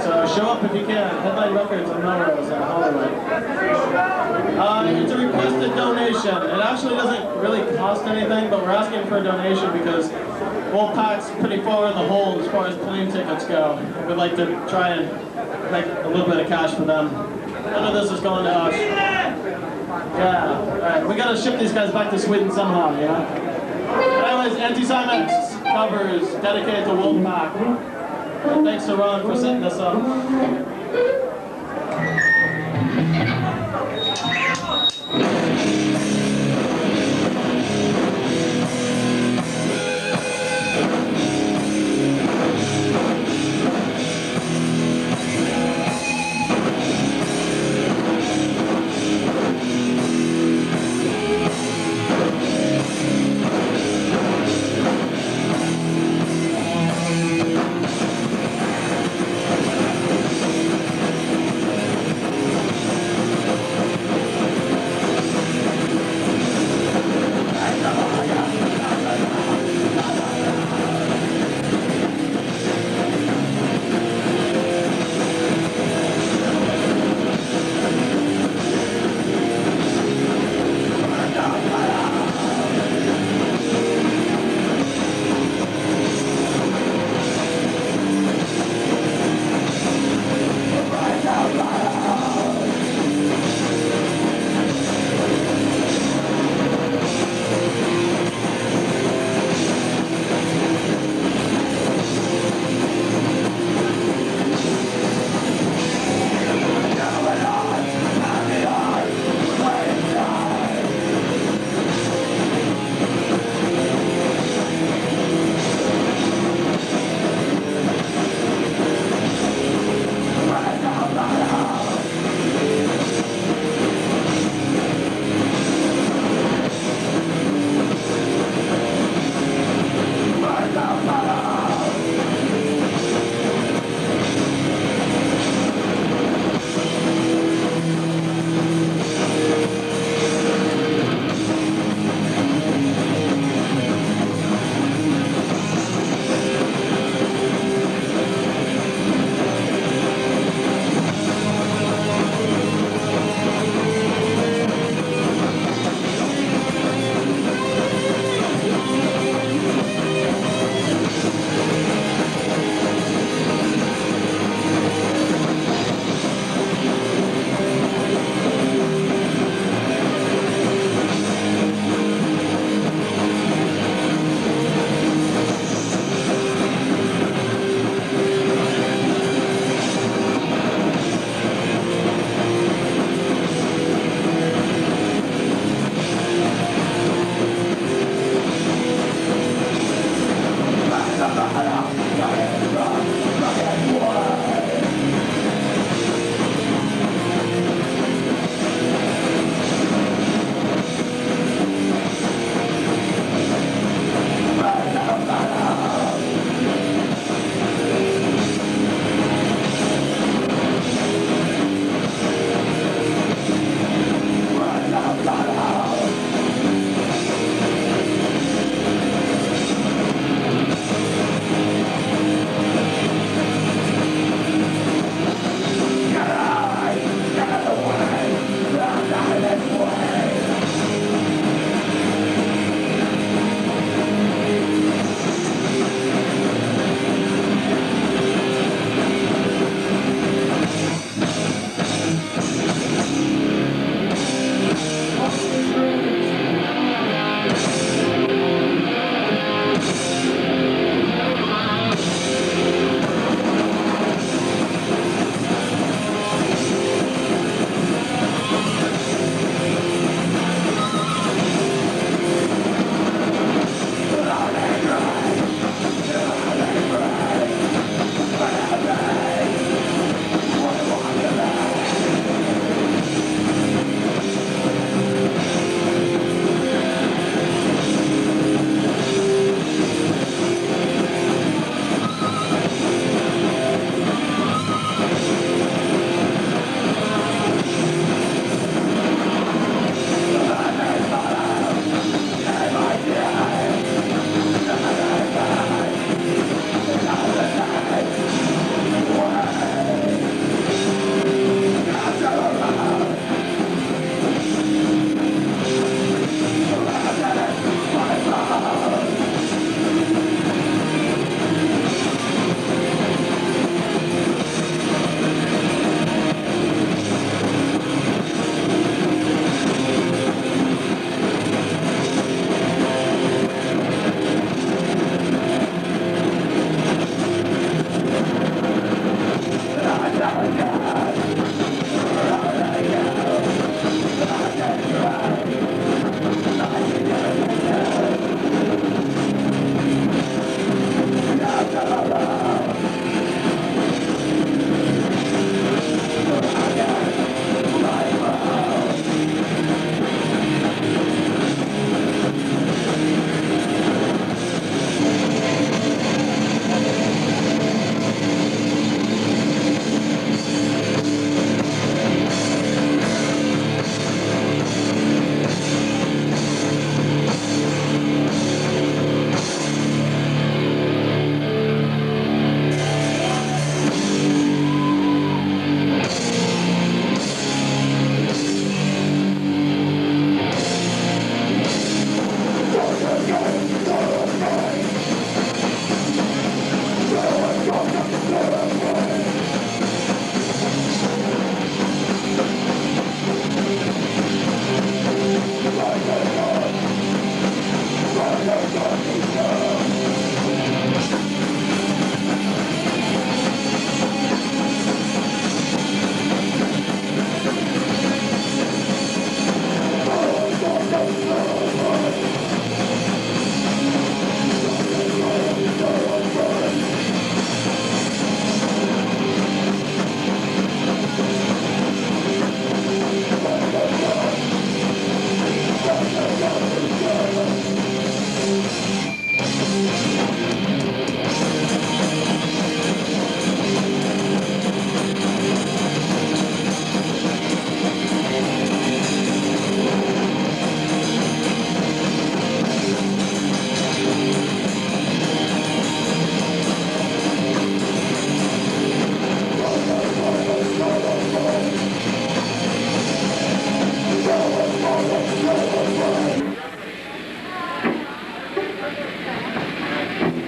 So show up if you can. Headline Records on Melrose in Hollywood. It's a requested donation. It actually doesn't really cost anything, but we're asking for a donation because Wolfpack's pretty far in the hole as far as plane tickets go. We'd like to try and make a little bit of cash for them. None of this is going to us. Yeah, alright, we gotta ship these guys back to Sweden somehow, you know? Anyways, Anti-Semites covers dedicated to Wolfpack. Thanks to Ron for setting this up.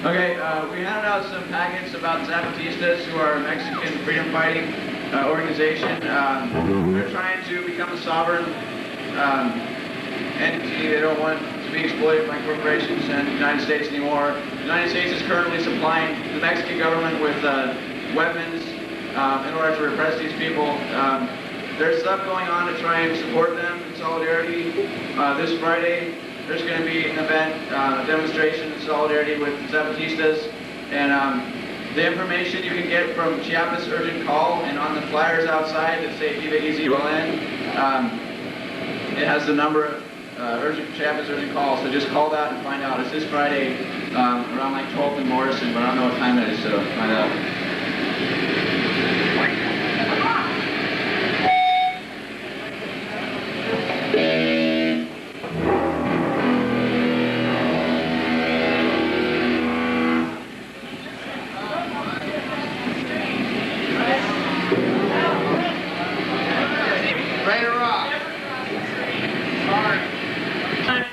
Okay, we handed out some packets about Zapatistas, who are a Mexican freedom fighting organization. They're trying to become a sovereign entity. They don't want to be exploited by corporations and the United States anymore. The United States is currently supplying the Mexican government with weapons in order to repress these people. There's stuff going on to try and support them in solidarity. This Friday, there's going to be an event, a demonstration in solidarity with Zapatistas, and the information you can get from Chiapas Urgent Call, and on the flyers outside that say Viva Easy Belen, it has the number of Chiapas Urgent Call, so just call that and find out. It's this Friday around like 12th and Morrison, but I don't know what time it is, so find out.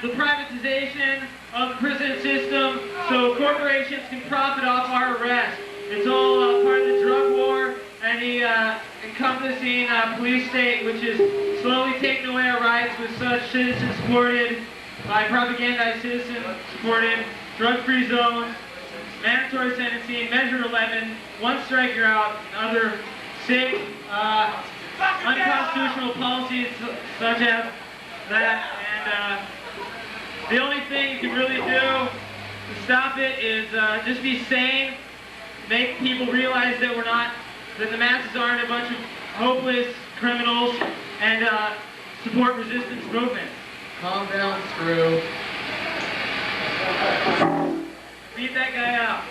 The privatization of the prison system so corporations can profit off our arrest. It's all part of the drug war and the encompassing police state, which is slowly taking away our rights with such citizen-supported, by propagandized citizen-supported, drug-free zones, mandatory sentencing, Measure 11, one strike you're out, and other sick, unconstitutional policies such as that. And the only thing you can really do to stop it is just be sane, make people realize that that the masses aren't a bunch of hopeless criminals, and support resistance movement. Calm down, Screw. Beat that guy out.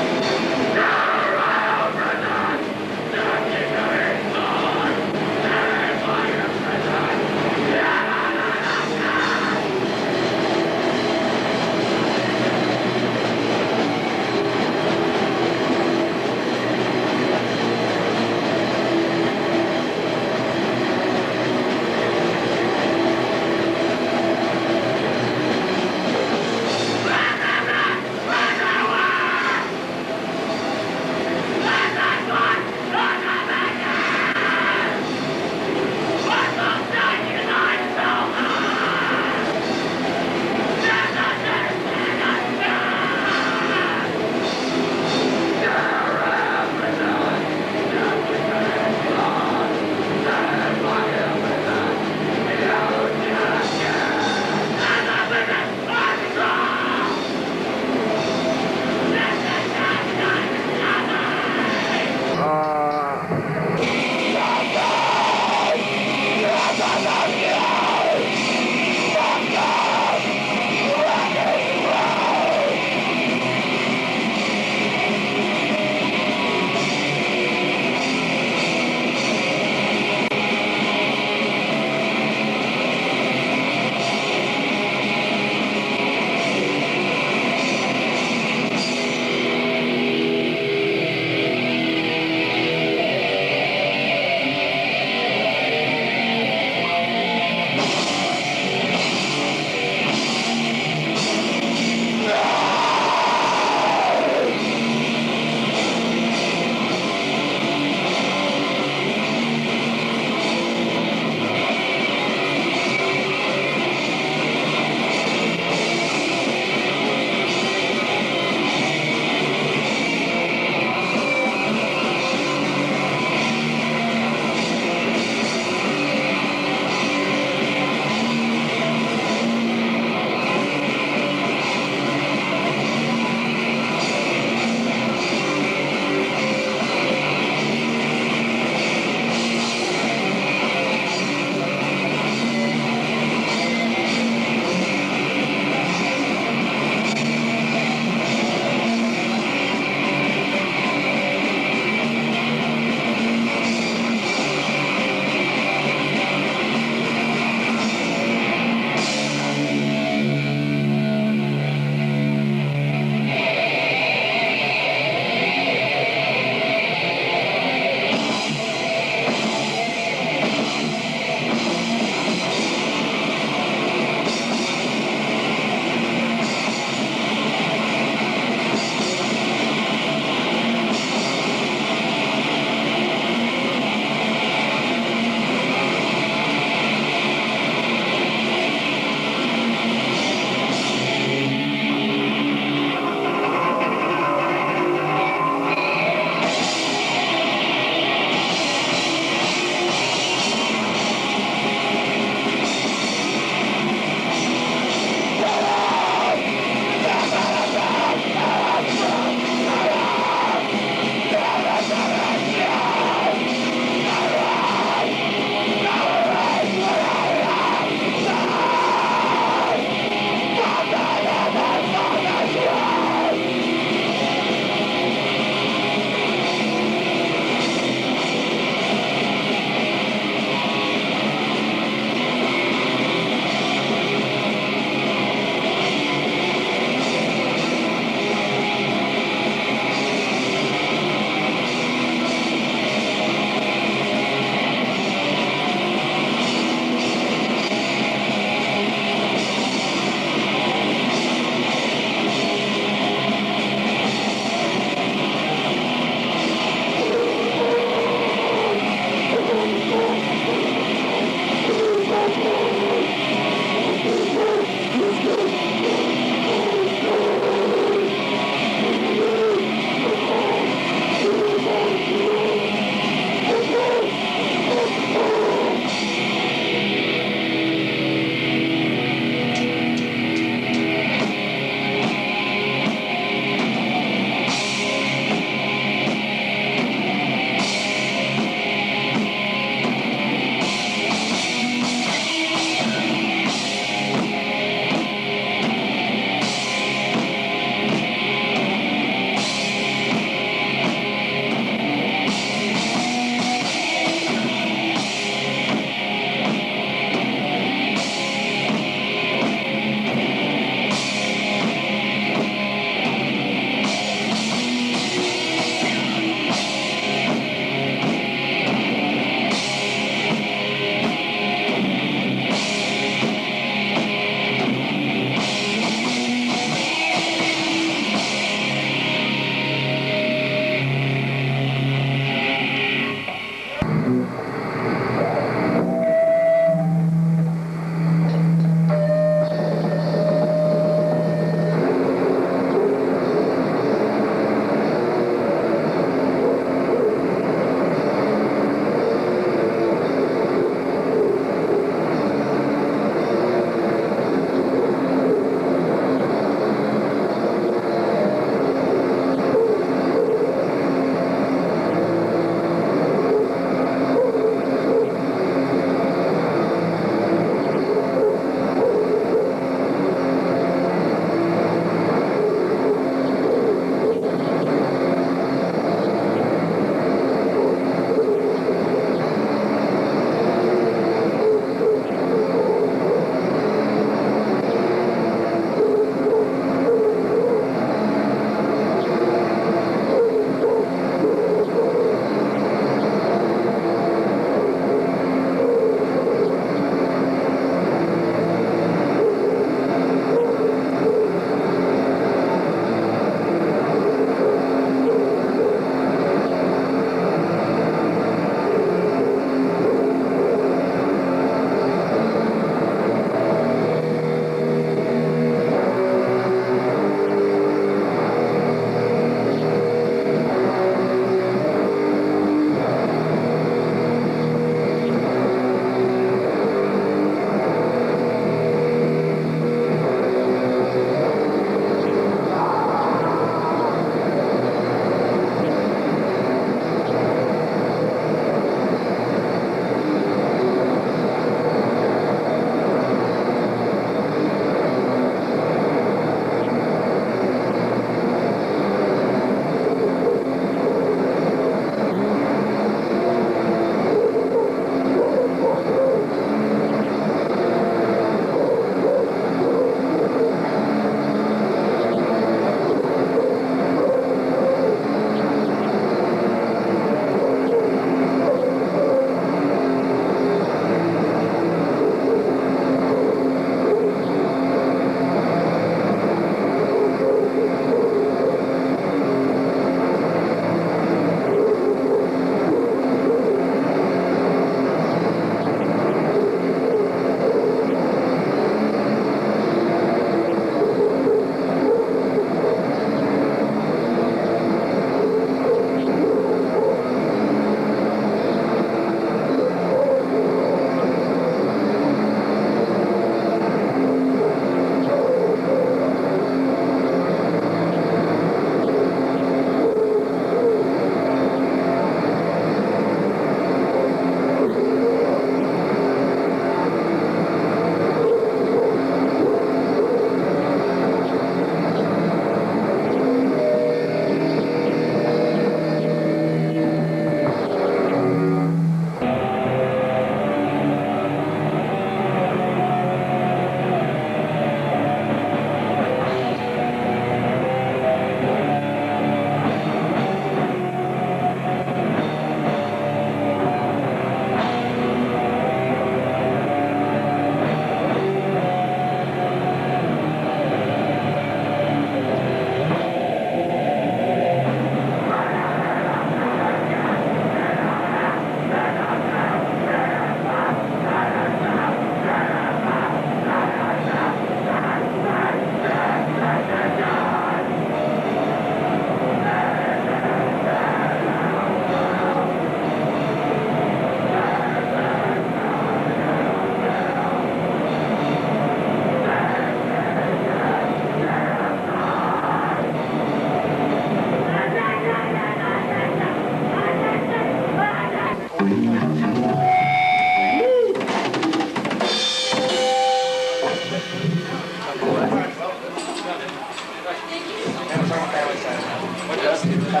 Oh,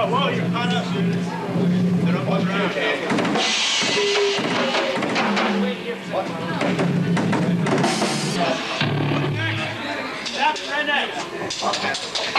whoa, you're caught up, dude. They're up on the ground. What's next? That's right next.